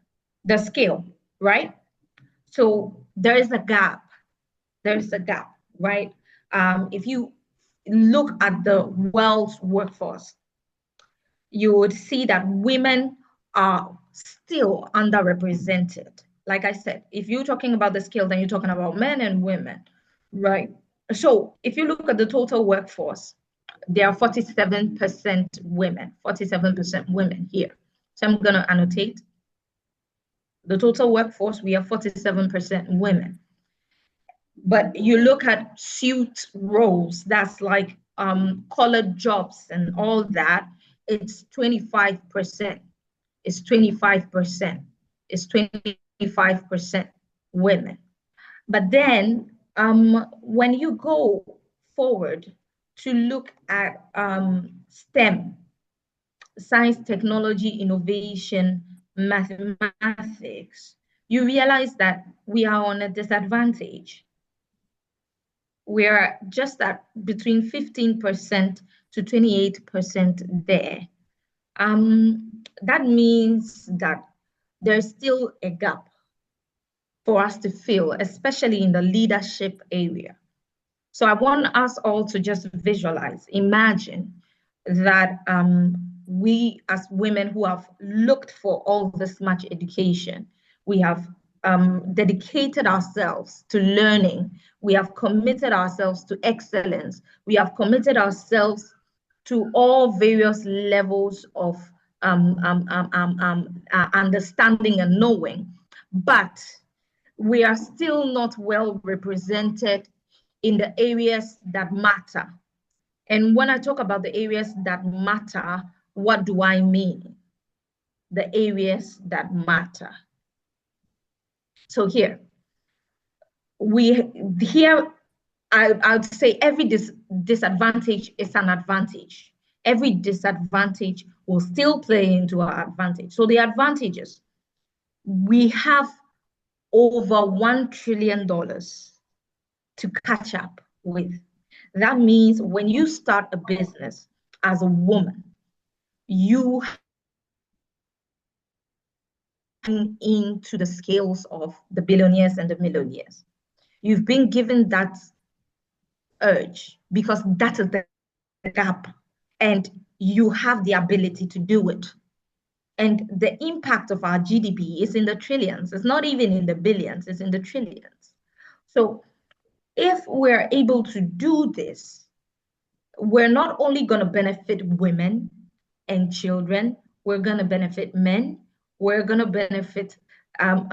the skill, right? So there is a gap. There's a gap, right? If you look at the world's workforce, you would see that women are still underrepresented. Like I said, if you're talking about the skill, then you're talking about men and women, right? So if you look at the total workforce, there are 47% women, 47% women here. So I'm going to annotate. The total workforce, we have 47% women. But you look at suit roles, that's like colored jobs and all that, it's 25%. It's 25%. It's 25% women. But then when you go forward to look at STEM, science, technology, innovation, mathematics, you realize that we are on a disadvantage. We're just at between 15% to 28% there. That means that there's still a gap for us to fill, especially in the leadership area. So I want us all to just visualize, imagine that we as women who have looked for all this much education, we have dedicated ourselves to learning, we have committed ourselves to excellence, we have committed ourselves to all various levels of understanding and knowing, but we are still not well represented in the areas that matter. And when I talk about the areas that matter, what do I mean? The areas that matter. So here, I'd say every disadvantage is an advantage. Every disadvantage will still play into our advantage. So the advantages, we have over $1 trillion to catch up with. That means when you start a business as a woman, you into the scales of the billionaires and the millionaires. You've been given that urge because that is the gap, and you have the ability to do it. And the impact of our GDP is in the trillions. It's not even in the billions, it's in the trillions. So if we're able to do this, we're not only going to benefit women and children, we're going to benefit men, we're going to benefit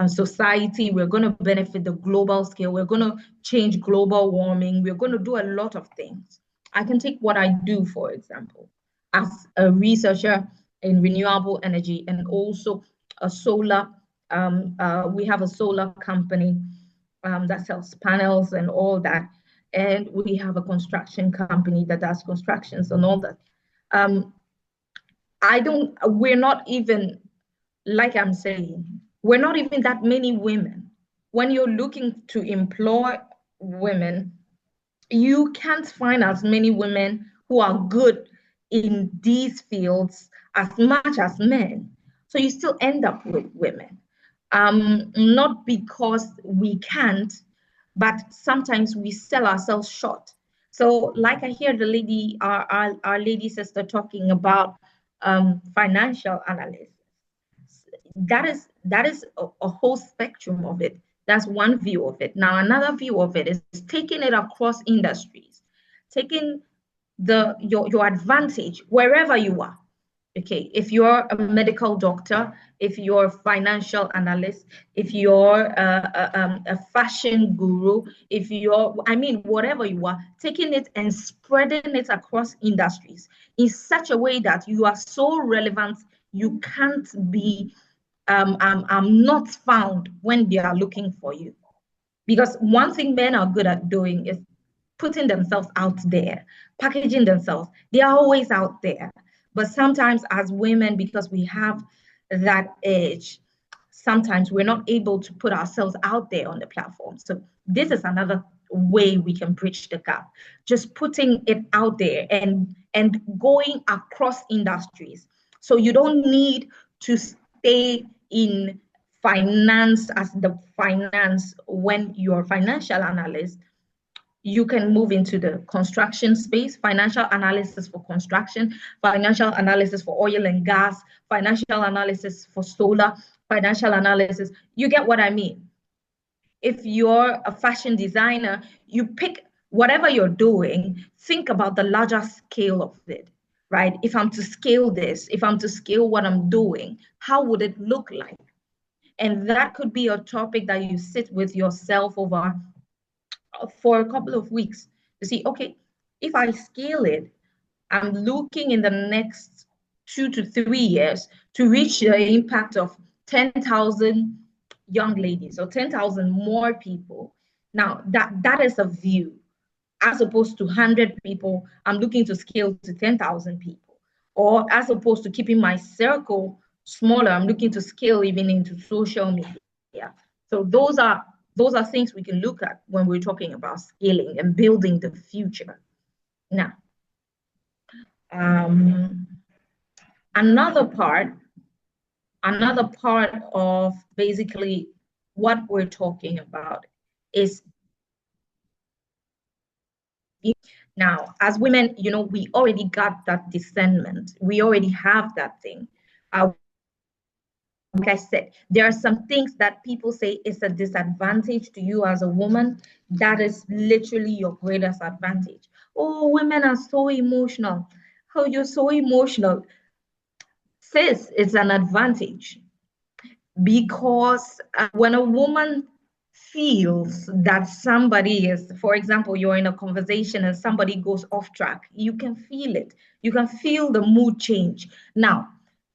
society, we're going to benefit the global scale, we're going to change global warming, we're going to do a lot of things. I can take what I do, for example, as a researcher in renewable energy and also a solar, we have a solar company that sells panels and all that. And we have a construction company that does constructions and all that. We're not even, like I'm saying, we're not even that many women. When you're looking to employ women, you can't find as many women who are good in these fields as much as men. So you still end up with women. Not because we can't, but sometimes we sell ourselves short. So like I hear the lady, our lady sister talking about financial analysis. That is a whole spectrum of it. That's one view of it. Now, another view of it is taking it across industries, taking your advantage wherever you are. Okay, if you're a medical doctor, if you're a financial analyst, if you're a fashion guru, if you're, whatever you are, taking it and spreading it across industries in such a way that you are so relevant, you can't be not found when they are looking for you. Because one thing men are good at doing is putting themselves out there, packaging themselves. They are always out there. But sometimes as women, because we have that edge, sometimes we're not able to put ourselves out there on the platform. So this is another way we can bridge the gap, just putting it out there and going across industries. So you don't need to stay in finance as the finance when you're a financial analyst. You can move into the construction space, financial analysis for construction, financial analysis for oil and gas, financial analysis for solar, financial analysis. You get what I mean? If you're a fashion designer, you pick whatever you're doing, think about the larger scale of it, right? If I'm to scale this, if I'm to scale what I'm doing, how would it look like? And that could be a topic that you sit with yourself over for a couple of weeks to see, okay, if I scale it, I'm looking in the next 2 to 3 years to reach the impact of 10,000 young ladies or 10,000 more people. Now, that is a view. As opposed to 100 people, I'm looking to scale to 10,000 people. Or as opposed to keeping my circle smaller, I'm looking to scale even into social media. So those are things we can look at when we're talking about scaling and building the future. Now, another part of basically what we're talking about is, now, as women, we already got that discernment. We already have that thing. Like I said, there are some things that people say is a disadvantage to you as a woman. That is literally your greatest advantage. Oh, women are so emotional. Oh, you're so emotional. Sis, it's an advantage. Because when a woman feels that somebody is, for example, you're in a conversation and somebody goes off track, you can feel it. You can feel the mood change. Now,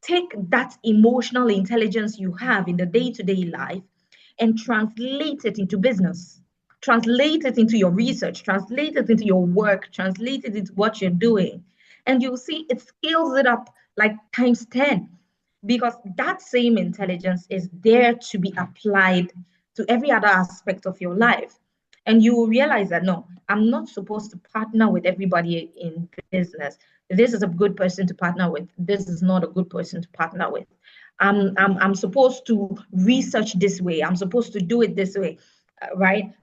take that emotional intelligence you have in the day-to-day life and translate it into business. Translate it into your research, translate it into your work, translate it into what you're doing. And you'll see it scales it up like times 10, because that same intelligence is there to be applied to every other aspect of your life. And you will realize that, no, I'm not supposed to partner with everybody in business. This is a good person to partner with. This is not a good person to partner with. I'm supposed to research this way. I'm supposed to do it this way. right?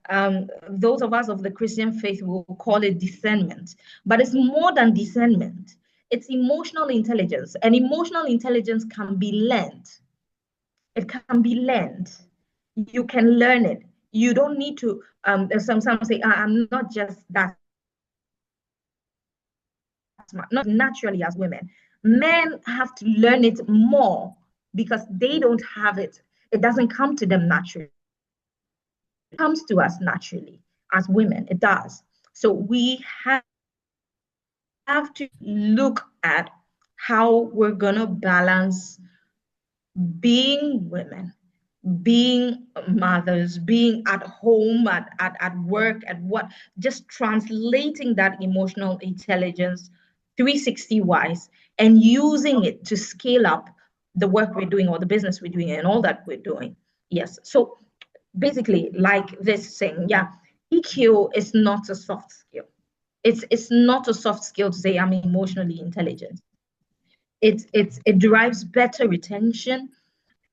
Those of us of the Christian faith will call it discernment, but it's more than discernment. It's emotional intelligence, and emotional intelligence can be learned. It can be learned. You can learn it. You don't need to, some say, I'm not just that smart. Not naturally as women. Men have to learn it more because they don't have it. It doesn't come to them naturally. It comes to us naturally as women. It does. So we have to look at how we're going to balance being women, being mothers, being at home, at work, at what, just translating that emotional intelligence 360 wise and using it to scale up the work we're doing or the business we're doing and all that we're doing. Yes. So basically, like this thing, yeah, EQ is not a soft skill. It's not a soft skill to say I'm emotionally intelligent. It derives better retention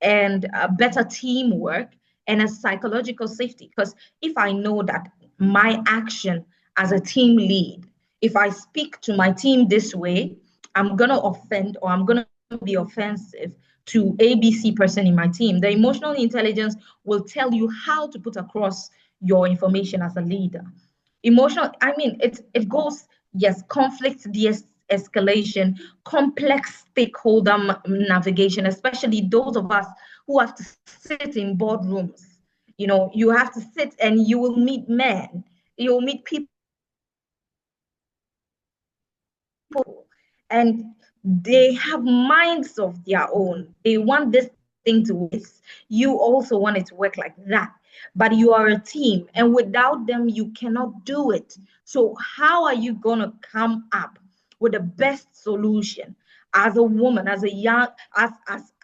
and better teamwork and a psychological safety. Because if I know that my action as a team lead, if I speak to my team this way, I'm going to offend or I'm going to be offensive to ABC person in my team. The emotional intelligence will tell you how to put across your information as a leader. Emotional, I mean, it goes, yes, conflict de-escalation, complex stakeholder navigation, especially those of us who have to sit in boardrooms. You know, you have to sit and you will meet men, you'll meet people, and they have minds of their own. They want this thing to work. You also want it to work like that. But you are a team, and without them, you cannot do it. So how are you going to come up with the best solution as a woman, as a young, as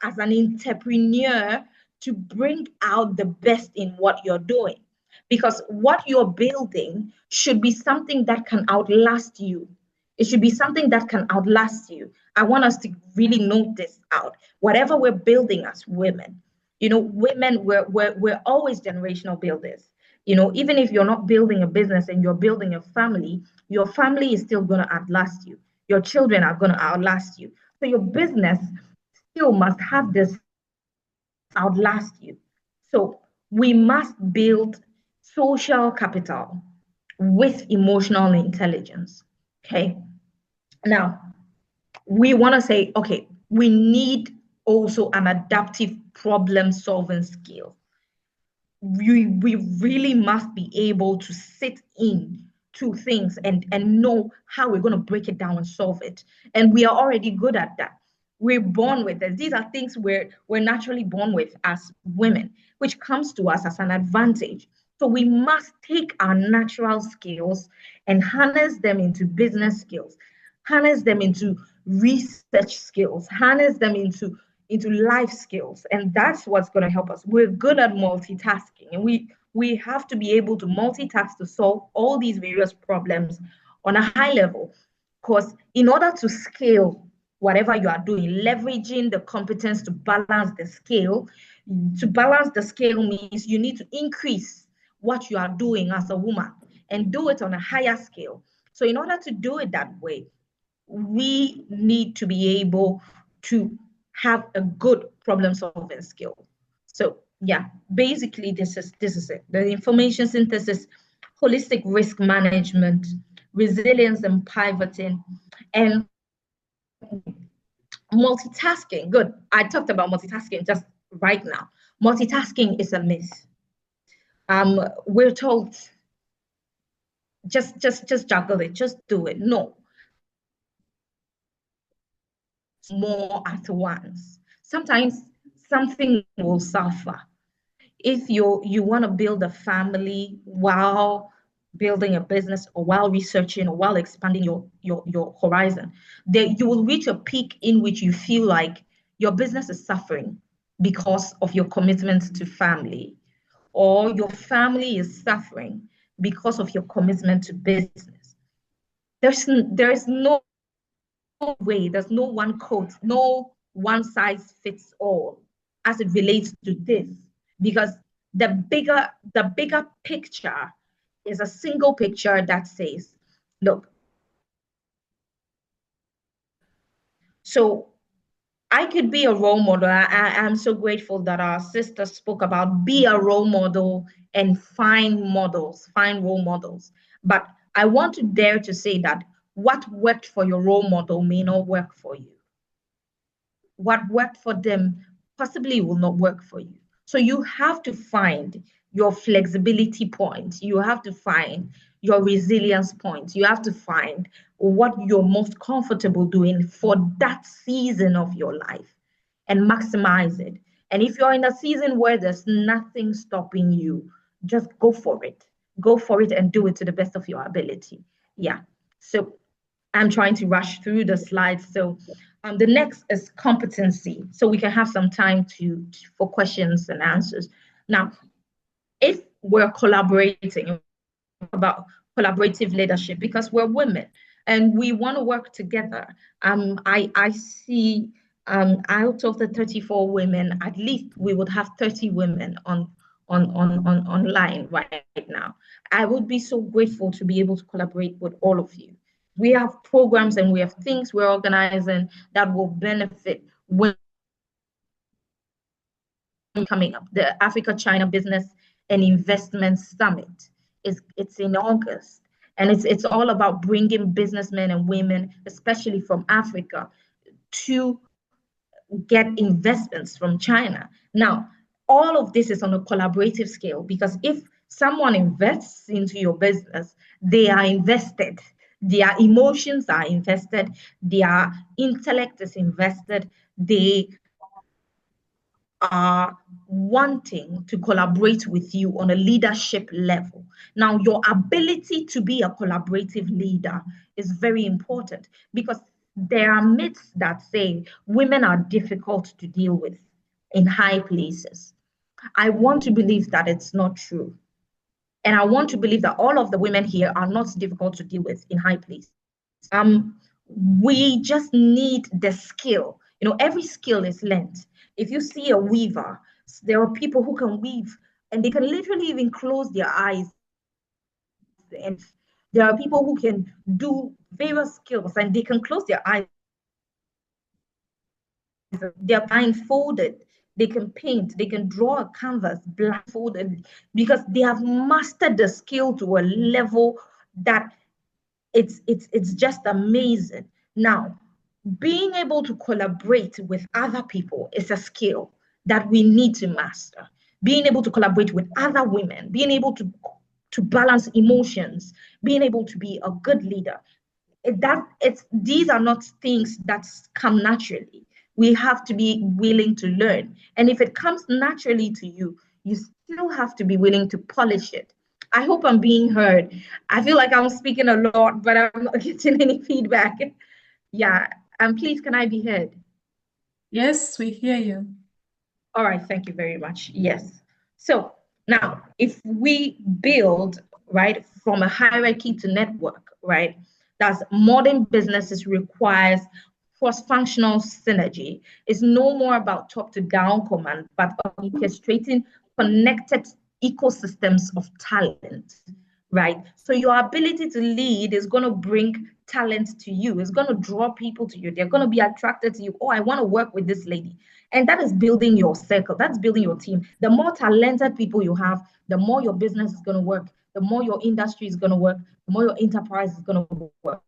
an entrepreneur to bring out the best in what you're doing? Because what you're building should be something that can outlast you. It should be something that can outlast you. I want us to really note this out. Whatever we're building as women, you know, women, we're always generational builders. You know, even if you're not building a business and you're building a family, your family is still going to outlast you. Your children are going to outlast you. So your business still must have this outlast you. So we must build social capital with emotional intelligence. Okay. Now, we want to say, okay, we need also an adaptive problem-solving skill. We really must be able to sit in to things and know how we're going to break it down and solve it. And we are already good at that. We're born with this. These are things we're naturally born with as women, which comes to us as an advantage. So we must take our natural skills and harness them into business skills, harness them into research skills, harness them into life skills. And that's what's going to help us. We're good at multitasking, and we have to be able to multitask to solve all these various problems on a high level. Because in order to scale whatever you are doing, leveraging the competence to balance the scale, means you need to increase what you are doing as a woman and do it on a higher scale. So in order to do it that way, we need to be able to have a good problem-solving skill. So yeah, basically this is it. The information synthesis, holistic risk management, resilience and pivoting, and multitasking. Good. I talked about multitasking just right now. Multitasking is a myth. We're told just juggle it, just do it. No. More at once. Sometimes something will suffer. If you want to build a family while building a business or while researching or while expanding your horizon, then you will reach a peak in which you feel like your business is suffering because of your commitment to family, or your family is suffering because of your commitment to business. There's no way, there's no one code, no one size fits all as it relates to this, because the bigger picture is a single picture that says, look, so I could be a role model. I'm so grateful that our sister spoke about be a role model and find role models. But I want to dare to say that what worked for your role model may not work for you. What worked for them possibly will not work for you. So you have to find your flexibility point. You have to find your resilience point. You have to find what you're most comfortable doing for that season of your life and maximize it. And if you're in a season where there's nothing stopping you, just go for it. Go for it and do it to the best of your ability. Yeah. So I'm trying to rush through the slides. So the next is competency. So we can have some time for questions and answers. Now, if we're collaborating about collaborative leadership, because we're women and we want to work together, I see out of the 34 women, at least we would have 30 women online right now. I would be so grateful to be able to collaborate with all of you. We have programs and we have things we're organizing that will benefit women coming up. The Africa-China Business and Investment Summit it's in August, and it's all about bringing businessmen and women, especially from Africa, to get investments from China. Now, all of this is on a collaborative scale, because if someone invests into your business, they are invested. Their emotions are invested. Their intellect is invested. They are wanting to collaborate with you on a leadership level. Now, your ability to be a collaborative leader is very important, because there are myths that say women are difficult to deal with in high places. I want to believe that it's not true. And I want to believe that all of the women here are not difficult to deal with in high places. We just need the skill. Every skill is learned. If you see a weaver, there are people who can weave and they can literally even close their eyes. And there are people who can do various skills and they can close their eyes. They're blindfolded. They can paint, they can draw a canvas blindfolded, because they have mastered the skill to a level that it's just amazing. Now, being able to collaborate with other people is a skill that we need to master. Being able to collaborate with other women, being able to balance emotions, being able to be a good leader. These are not things that come naturally. We have to be willing to learn. And if it comes naturally to you, you still have to be willing to polish it. I hope I'm being heard. I feel like I'm speaking a lot, but I'm not getting any feedback. Yeah, and please, can I be heard? Yes, we hear you. All right, thank you very much. Yes. So now, if we build, right, from a hierarchy to network, right, that's modern businesses requires cross-functional synergy. It's no more about top-to-down command, but orchestrating connected ecosystems of talent, right? So your ability to lead is going to bring talent to you. It's going to draw people to you. They're going to be attracted to you. Oh, I want to work with this lady. And that is building your circle. That's building your team. The more talented people you have, the more your business is going to work. The more your industry is going to work. The more your enterprise is going to work.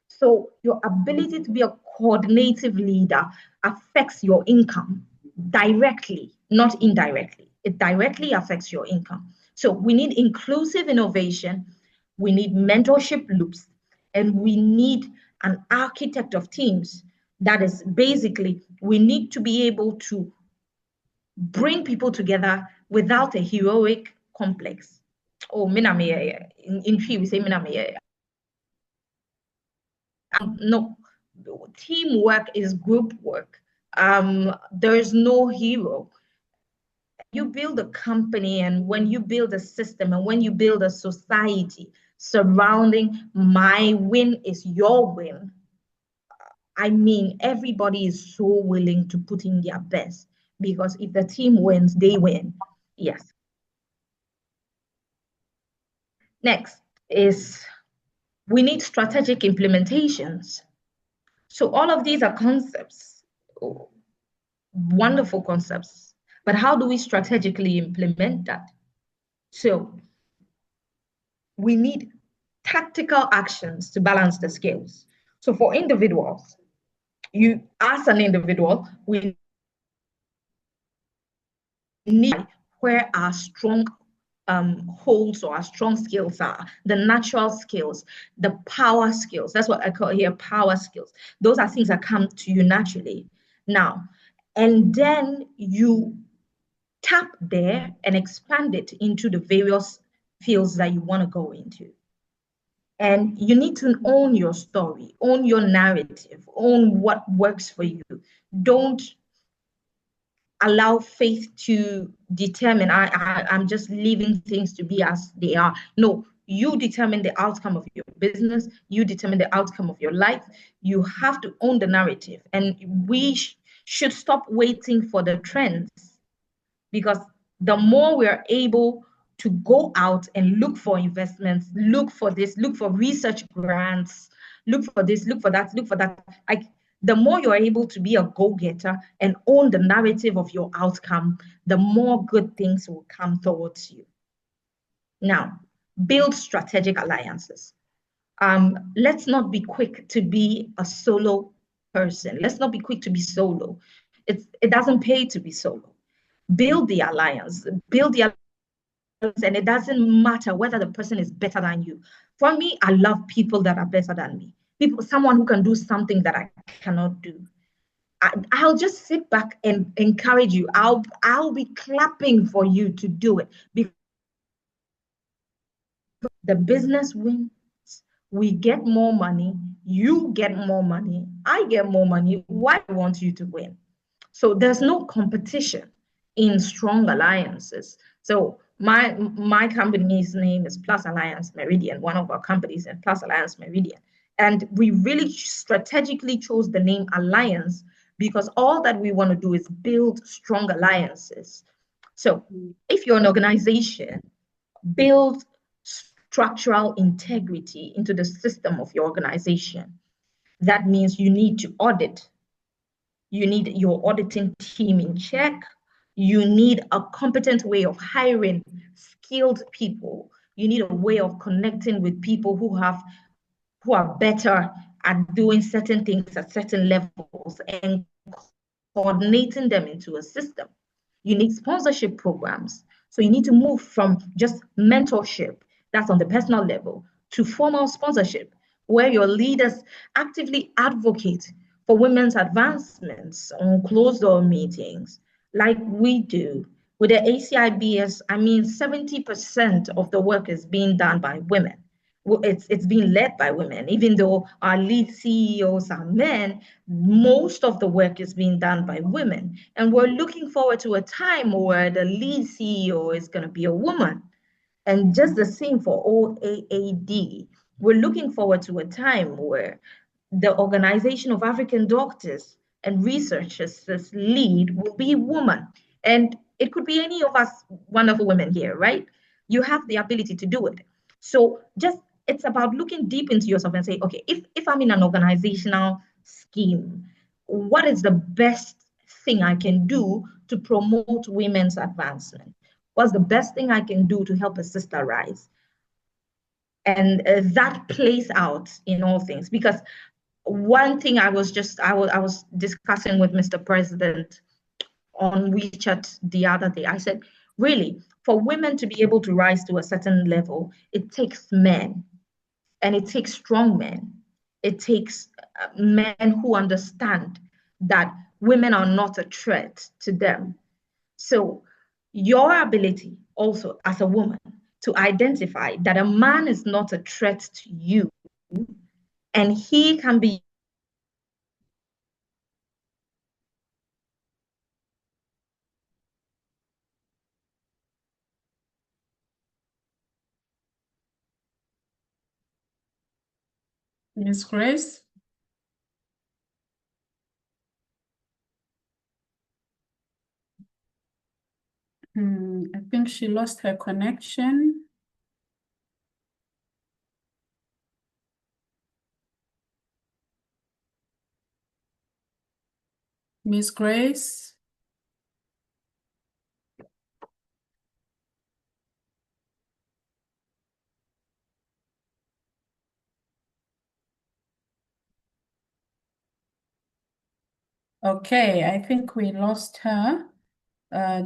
So your ability to be a coordinative leader affects your income directly, not indirectly. It directly affects your income. So we need inclusive innovation, we need mentorship loops, and we need an architect of teams. That is basically, we need to be able to bring people together without a heroic complex. Oh, in Tree, we say minamia. No, teamwork is group work. There is no hero. You build a company, and when you build a system, and when you build a society surrounding my win is your win, I mean, everybody is so willing to put in their best, because if the team wins, they win. Yes. Next is we need strategic implementations. So all of these are concepts, wonderful concepts, but how do we strategically implement that? So we need tactical actions to balance the scales. So for individuals, you as an individual, we need where our strong holds or our strong skills are, the natural skills, the power skills. That's what I call here power skills. Those are things that come to you naturally. Now, and then you tap there and expand it into the various fields that you want to go into. And you need to own your story, own your narrative, own what works for you. Don't allow faith to determine, I'm just leaving things to be as they are. No, you determine the outcome of your business. You determine the outcome of your life. You have to own the narrative. And we should stop waiting for the trends, because the more we are able to go out and look for investments, look for this, look for research grants, look for this, look for that, like the more you're able to be a go-getter and own the narrative of your outcome, the more good things will come towards you. Now, build strategic alliances. Let's not be quick to be a solo person. Let's not be quick to be solo. It doesn't pay to be solo. Build the alliance, and it doesn't matter whether the person is better than you. For me, I love people that are better than me. Someone who can do something that I cannot do. I'll just sit back and encourage you. I'll be clapping for you to do it, because the business wins. We get more money. You get more money. I get more money. Why do I want you to win? So there's no competition in strong alliances. So my company's name is Plus Alliance Meridian, one of our companies in Plus Alliance Meridian. And we really strategically chose the name Alliance because all that we want to do is build strong alliances. So if you're an organization, build structural integrity into the system of your organization. That means you need to audit. You need your auditing team in check. You need a competent way of hiring skilled people. You need a way of connecting with people who are better at doing certain things at certain levels and coordinating them into a system. You need sponsorship programs. So you need to move from just mentorship, that's on the personal level, to formal sponsorship, where your leaders actively advocate for women's advancements on closed-door meetings, like we do. With the ACIBS, 70% of the work is being done by women. It's being led by women. Even though our lead CEOs are men, most of the work is being done by women. And we're looking forward to a time where the lead CEO is going to be a woman. And just the same for OAAD. We're looking forward to a time where the Organization of African Doctors and Researchers lead will be a woman. And it could be any of us wonderful women here, right? You have the ability to do it. So it's about looking deep into yourself and say, okay, if I'm in an organizational scheme, what is the best thing I can do to promote women's advancement? What's the best thing I can do to help a sister rise? And that plays out in all things. Because one thing I was discussing with Mr. President on WeChat the other day, I said, really, for women to be able to rise to a certain level, it takes men, and it takes strong men. It takes men who understand that women are not a threat to them. So your ability also as a woman to identify that a man is not a threat to you, and he can be Miss Grace? I think she lost her connection. Miss Grace? Okay, I think we lost her.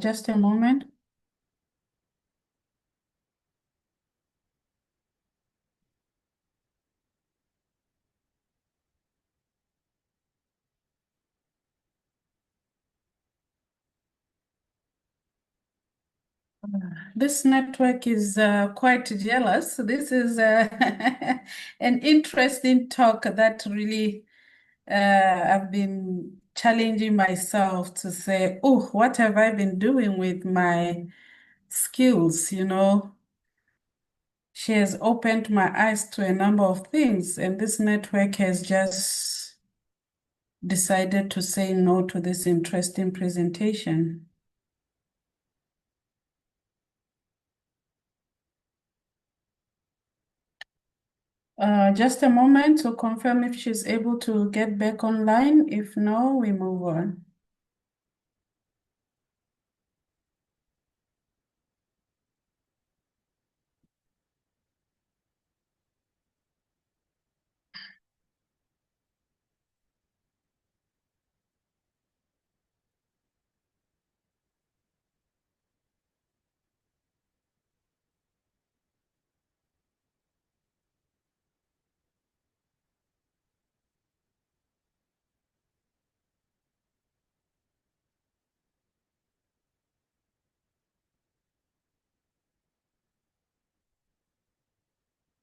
Just a moment. This network is quite jealous. This is an interesting talk that really I've been challenging myself to say, oh, what have I been doing with my skills? You know, she has opened my eyes to a number of things, and this network has just decided to say no to this interesting presentation. Just a moment to confirm if she's able to get back online. If no, we move on.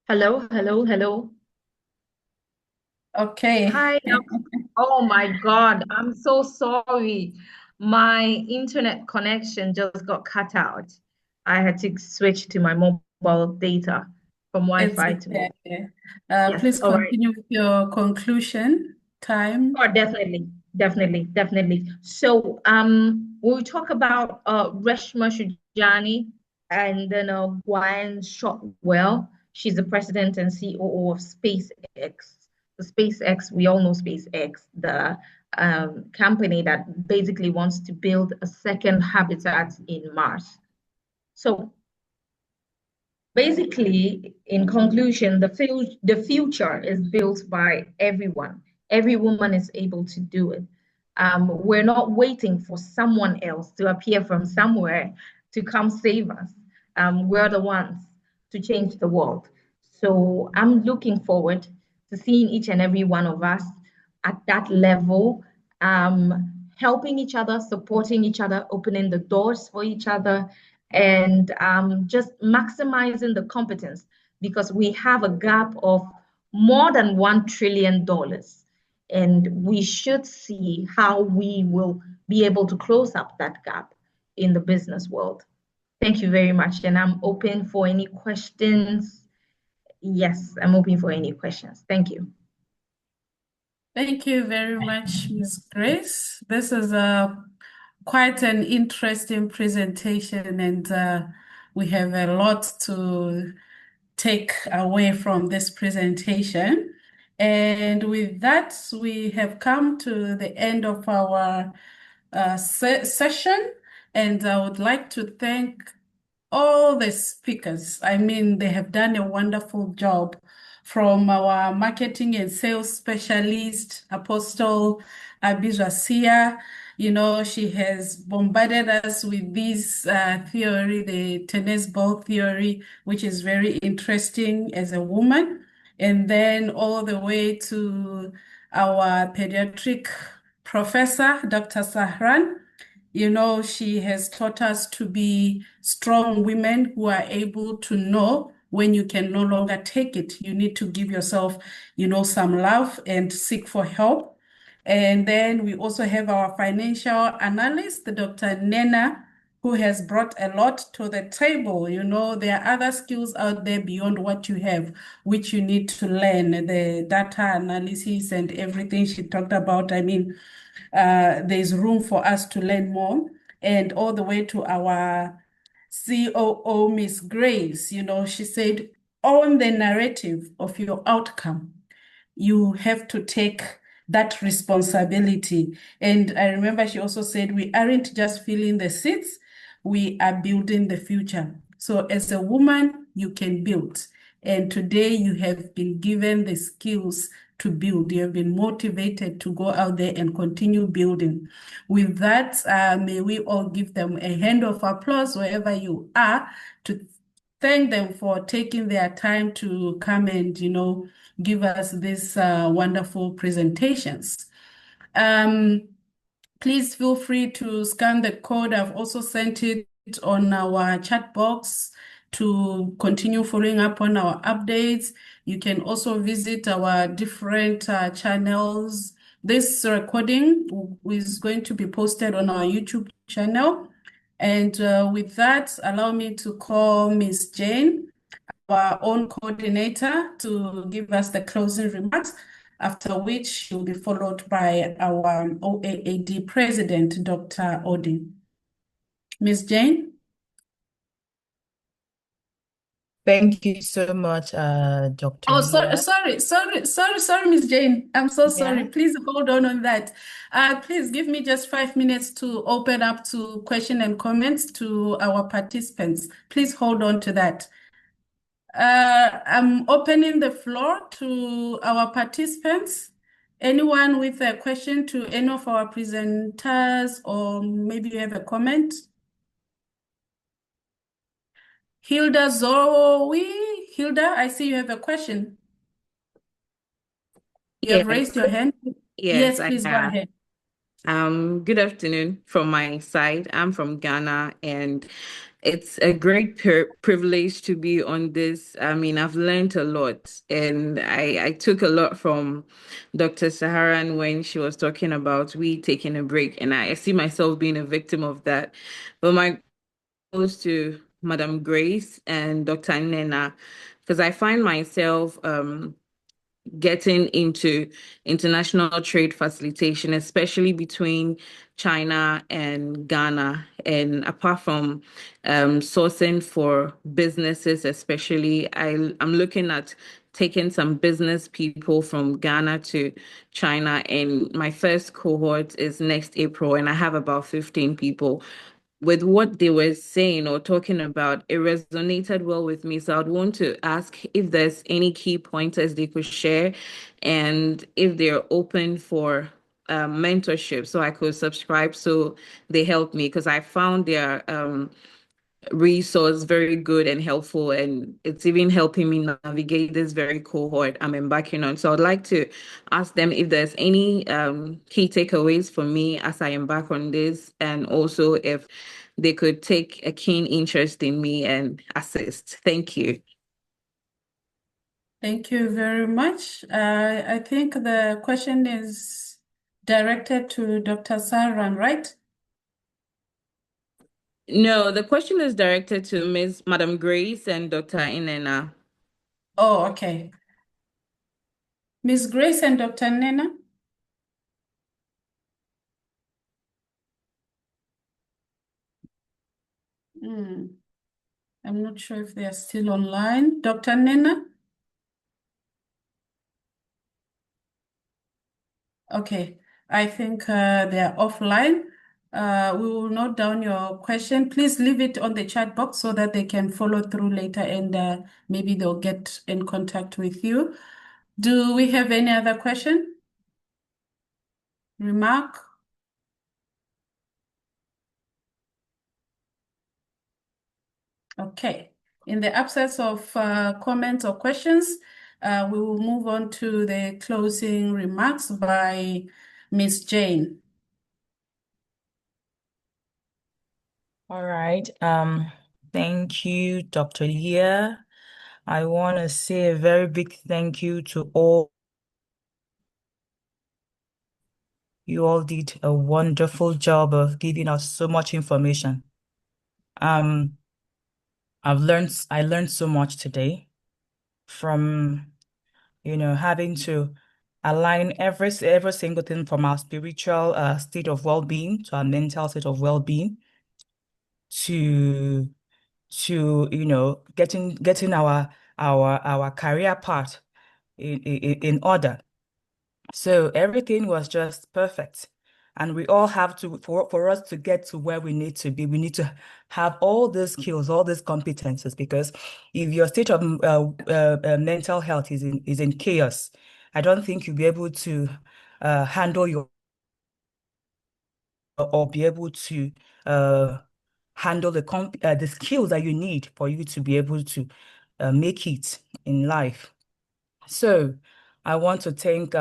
Hello, hello, hello. Okay. Hi. Oh my God, I'm so sorry. My internet connection just got cut out. I had to switch to my mobile data from It's Wi-Fi to okay. mobile. Please Yes, all right. continue with your conclusion time. Oh, definitely. So, we'll talk about Reshma Shujani and then Gwen Shotwell. She's the president and COO of SpaceX. The SpaceX, we all know SpaceX, the company that basically wants to build a second habitat in Mars. So, basically, in conclusion, the future is built by everyone. Every woman is able to do it. We're not waiting for someone else to appear from somewhere to come save us. We're the ones to change the world. So I'm looking forward to seeing each and every one of us at that level, helping each other, supporting each other, opening the doors for each other, and just maximizing the competence, because we have a gap of more than $1 trillion. And we should see how we will be able to close up that gap in the business world. Thank you very much. And I'm open for any questions. Yes, I'm open for any questions. Thank you. Thank you very much, Ms. Grace. This is quite an interesting presentation, and we have a lot to take away from this presentation. And with that, we have come to the end of our session, and I would like to thank all the speakers. I mean, they have done a wonderful job, from our marketing and sales specialist, Apostle Abizwasia. You know, she has bombarded us with this theory, the tennis ball theory, which is very interesting as a woman. And then all the way to our pediatric professor, Dr. Sahran. You know, she has taught us to be strong women who are able to know when you can no longer take it. You need to give yourself, you know, some love and seek for help. And then we also have our financial analyst, Dr. Nena, who has brought a lot to the table. You know, there are other skills out there beyond what you have, which you need to learn, the data analysis and everything she talked about. I mean, there's room for us to learn more, and all the way to our COO, Miss Grace, she said, own the narrative of your outcome. You have to take that responsibility. And I remember she also said, we aren't just filling the seats, we are building the future. So as a woman, you can build. And today you have been given the skills to build. You have been motivated to go out there and continue building. With that, may we all give them a hand of applause wherever you are, to thank them for taking their time to come and, give us these wonderful presentations. Please feel free to scan the code. I've also sent it on our chat box to continue following up on our updates. You can also visit our different channels. This recording is going to be posted on our YouTube channel. And with that, allow me to call Ms. Jane, our own coordinator, to give us the closing remarks, after which she will be followed by our OAAD president, Dr. Odi. Ms. Jane? Thank you so much, Dr. Oh, Leah. sorry, Ms. Jane. I'm so sorry. Yeah. Please hold on that. Please give me just 5 minutes to open up to question and comments to our participants. Please hold on to that. I'm opening the floor to our participants. Anyone with a question to any of our presenters, or maybe you have a comment? Hilda Zoe. Hilda, I see you have a question. You have raised your hand. Yes, I please go have. ahead. Good afternoon from my side. I'm from Ghana, and it's a great privilege to be on this. I mean, I've learned a lot, and I took a lot from Dr. Saharan when she was talking about we taking a break, and I see myself being a victim of that. But my goes to Madam Grace and Dr. Nena, because I find myself getting into international trade facilitation, especially between China and Ghana. And apart from sourcing for businesses, especially, I'm looking at taking some business people from Ghana to China. And my first cohort is next April, and I have about 15 people. With what they were saying or talking about, it resonated well with me. So I'd want to ask if there's any key pointers they could share, and if they're open for mentorship, so I could subscribe so they help me, because I found their resource very good and helpful, and it's even helping me navigate this very cohort I'm embarking on. So I'd like to ask them if there's any key takeaways for me as I embark on this, and also if they could take a keen interest in me and assist. Thank you. Thank you very much. I think the question is directed to Dr. Saharan, right? No, the question is directed to Madam Grace and Dr. Inena. Oh, okay. Ms. Grace and Dr. Nena? I'm not sure if they are still online. Dr. Nena? Okay, I think they are offline. We will note down your question. Please leave it on the chat box so that they can follow through later, and maybe they'll get in contact with you. Do we have any other question? Remark? Okay. In the absence of comments or questions, we will move on to the closing remarks by Ms. Jane. All right. Thank you, Dr. Leah. I want to say a very big thank you to all. You all did a wonderful job of giving us so much information. I learned so much today from, having to align every single thing from our spiritual state of well-being to our mental state of well-being, to to, getting our career path in order. So everything was just perfect. And we all have to, for us to get to where we need to be, we need to have all these skills, all these competences, because if your state of mental health is in chaos, I don't think you'll be able to handle or be able to handle the skills that you need for you to be able to make it in life. So I want to thank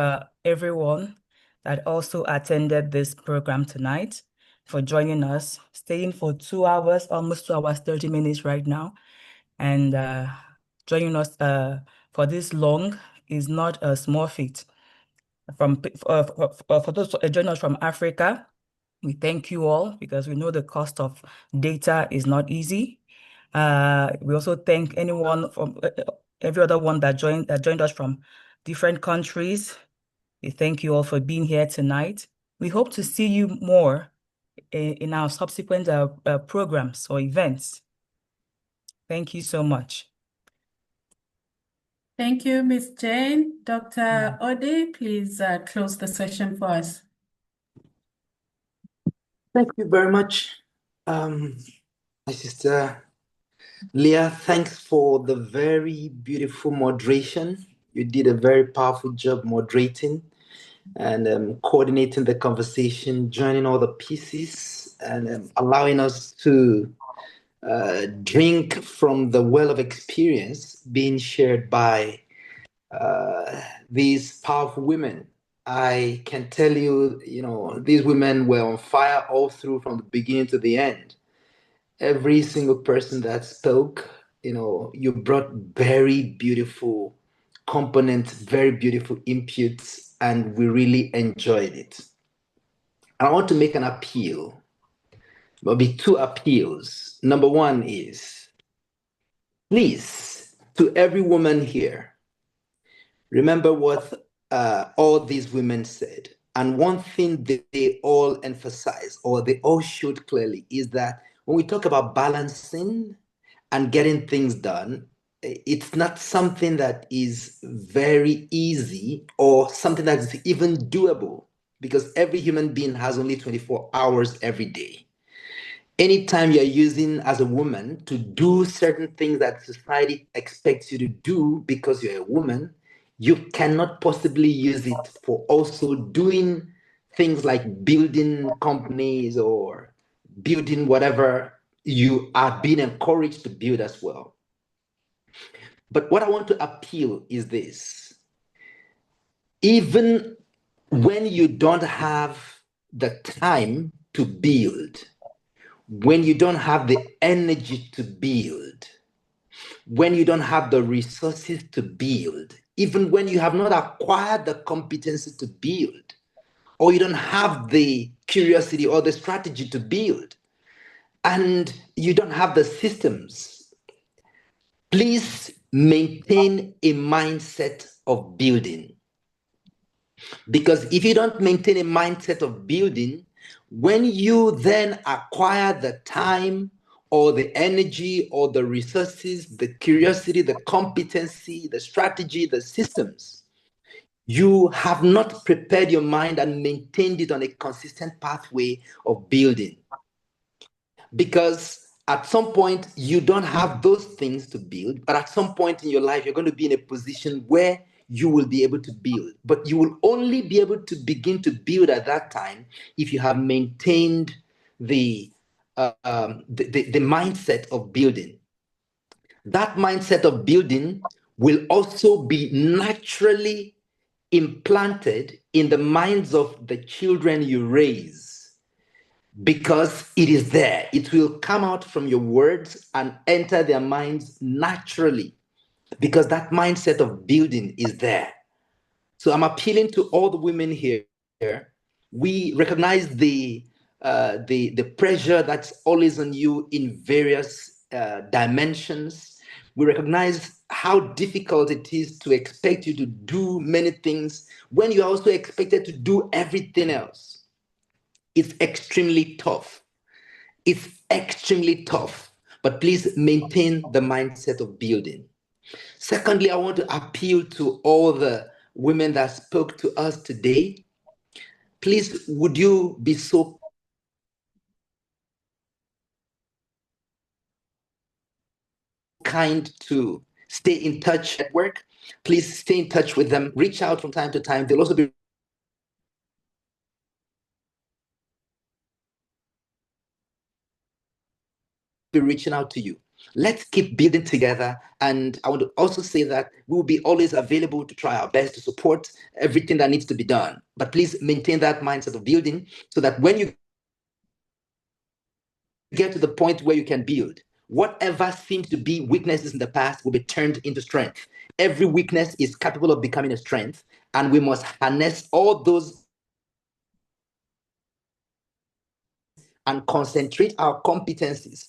everyone that also attended this program tonight for joining us, staying for 2 hours, almost 2 hours, 30 minutes right now. And joining us for this long is not a small feat. For those joining us from Africa, we thank you all because we know the cost of data is not easy. We also thank anyone from every other one that joined us from different countries. We thank you all for being here tonight. We hope to see you more in our subsequent programs or events. Thank you so much. Thank you, Ms. Jane. Dr. Ode, please close the session for us. Thank you very much, my sister Leah. Thanks for the very beautiful moderation. You did a very powerful job moderating and coordinating the conversation, joining all the pieces, and allowing us to drink from the well of experience being shared by these powerful women. I can tell you, these women were on fire all through from the beginning to the end. Every single person that spoke, you brought very beautiful components, very beautiful inputs, and we really enjoyed it. I want to make an appeal. There'll be 2 appeals. Number 1 is, please, to every woman here, remember what all these women said. And one thing that they all emphasize, or they all showed clearly, is that when we talk about balancing and getting things done, it's not something that is very easy or something that is even doable, because every human being has only 24 hours every day. Anytime you're using as a woman to do certain things that society expects you to do because you're a woman, you cannot possibly use it for also doing things like building companies or building whatever you are being encouraged to build as well. But what I want to appeal is this. Even when you don't have the time to build, when you don't have the energy to build, when you don't have the resources to build, even when you have not acquired the competency to build, or you don't have the curiosity or the strategy to build, and you don't have the systems, please maintain a mindset of building. Because if you don't maintain a mindset of building, when you then acquire the time or the energy or the resources, the curiosity, the competency, the strategy, the systems, you have not prepared your mind and maintained it on a consistent pathway of building. Because at some point, you don't have those things to build, but at some point in your life, you're going to be in a position where you will be able to build. But you will only be able to begin to build at that time if you have maintained the mindset of building. That mindset of building will also be naturally implanted in the minds of the children you raise, because it is there. It will come out from your words and enter their minds naturally, because that mindset of building is there. So I'm appealing to all the women here. We recognize the pressure that's always on you in various dimensions. We recognize how difficult it is to expect you to do many things when you're also expected to do everything else. It's extremely tough. It's extremely tough. but please maintain the mindset of building. Secondly, I want to appeal to all the women that spoke to us today. Please, would you be so kind to stay in touch at work? Please stay in touch with them. Reach out from time to time. They'll also be reaching out to you. Let's keep building together. And I want to also say that we will be always available to try our best to support everything that needs to be done. But please maintain that mindset of building so that when you get to the point where you can build, whatever seems to be weaknesses in the past will be turned into strength. Every weakness is capable of becoming a strength, and we must harness all those and concentrate our competencies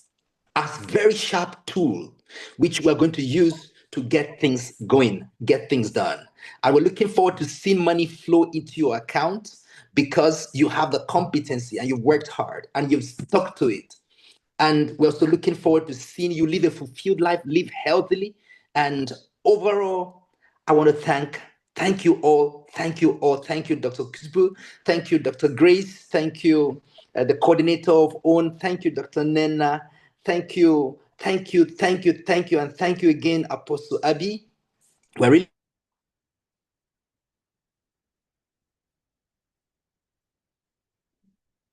as very sharp tool, which we're going to use to get things going, get things done. And we're looking forward to seeing money flow into your account because you have the competency and you've worked hard and you've stuck to it. And we're also looking forward to seeing you live a fulfilled life, live healthily. And overall, I want to thank you all. Thank you all. Thank you, Dr. Kuzbu. Thank you, Dr. Grace. Thank you, the coordinator of OWN. Thank you, Dr. Nena. Thank you. And thank you again, Apostle Abi. We're really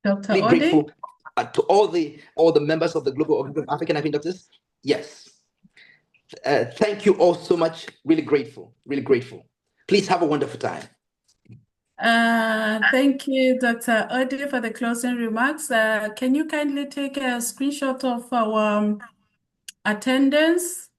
Dr. really Ode? grateful to all the members of the Global Organization of African Affiliate Doctors. Yes. Thank you all so much. Really grateful. Really grateful. Please have a wonderful time. Thank you, Dr. Ode, for the closing remarks. Can you kindly take a screenshot of our attendance?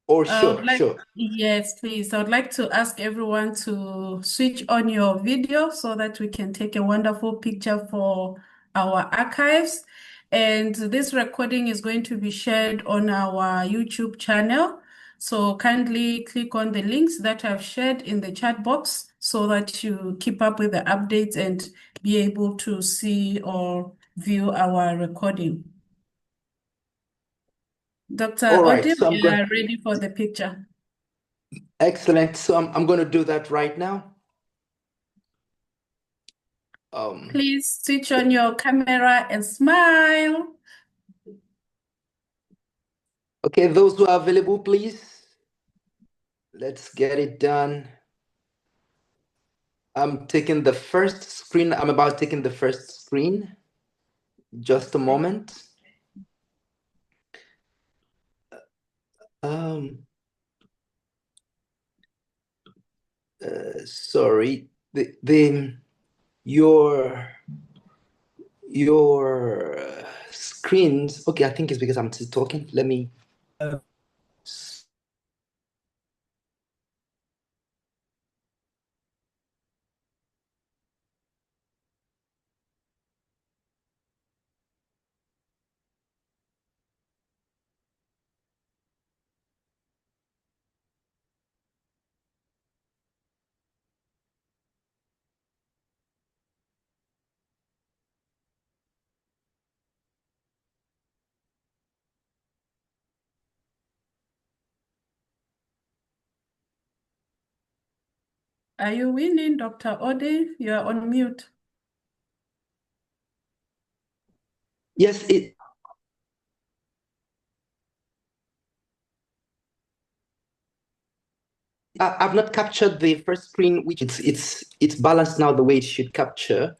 Oh, sure. Yes, please. I would like to ask everyone to switch on your video so that we can take a wonderful picture for our archives. And this recording is going to be shared on our YouTube channel. So kindly click on the links that I've shared in the chat box so that you keep up with the updates and be able to see or view our recording. Dr. All right, Ode, so we are ready for the picture. Excellent. So I'm going to do that right now. Please switch on your camera and smile. Okay, those who are available, please. Let's get it done. I'm taking the first screen. I'm about taking the first screen. Just a moment. Sorry. Your screens. Okay, I think it's because I'm still talking. Let me. Are you winning, Dr. Ode? You are on mute. Yes, I've not captured the first screen, which it's balanced now the way it should capture.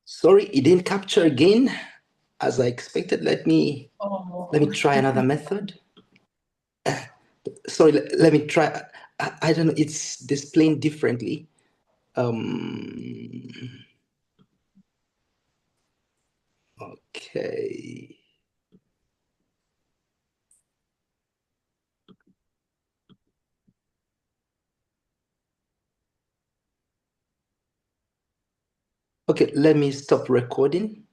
Sorry, it didn't capture again as I expected. Let me try another method. Sorry, let me try. I don't know, it's displaying differently. Okay. Okay, let me stop recording.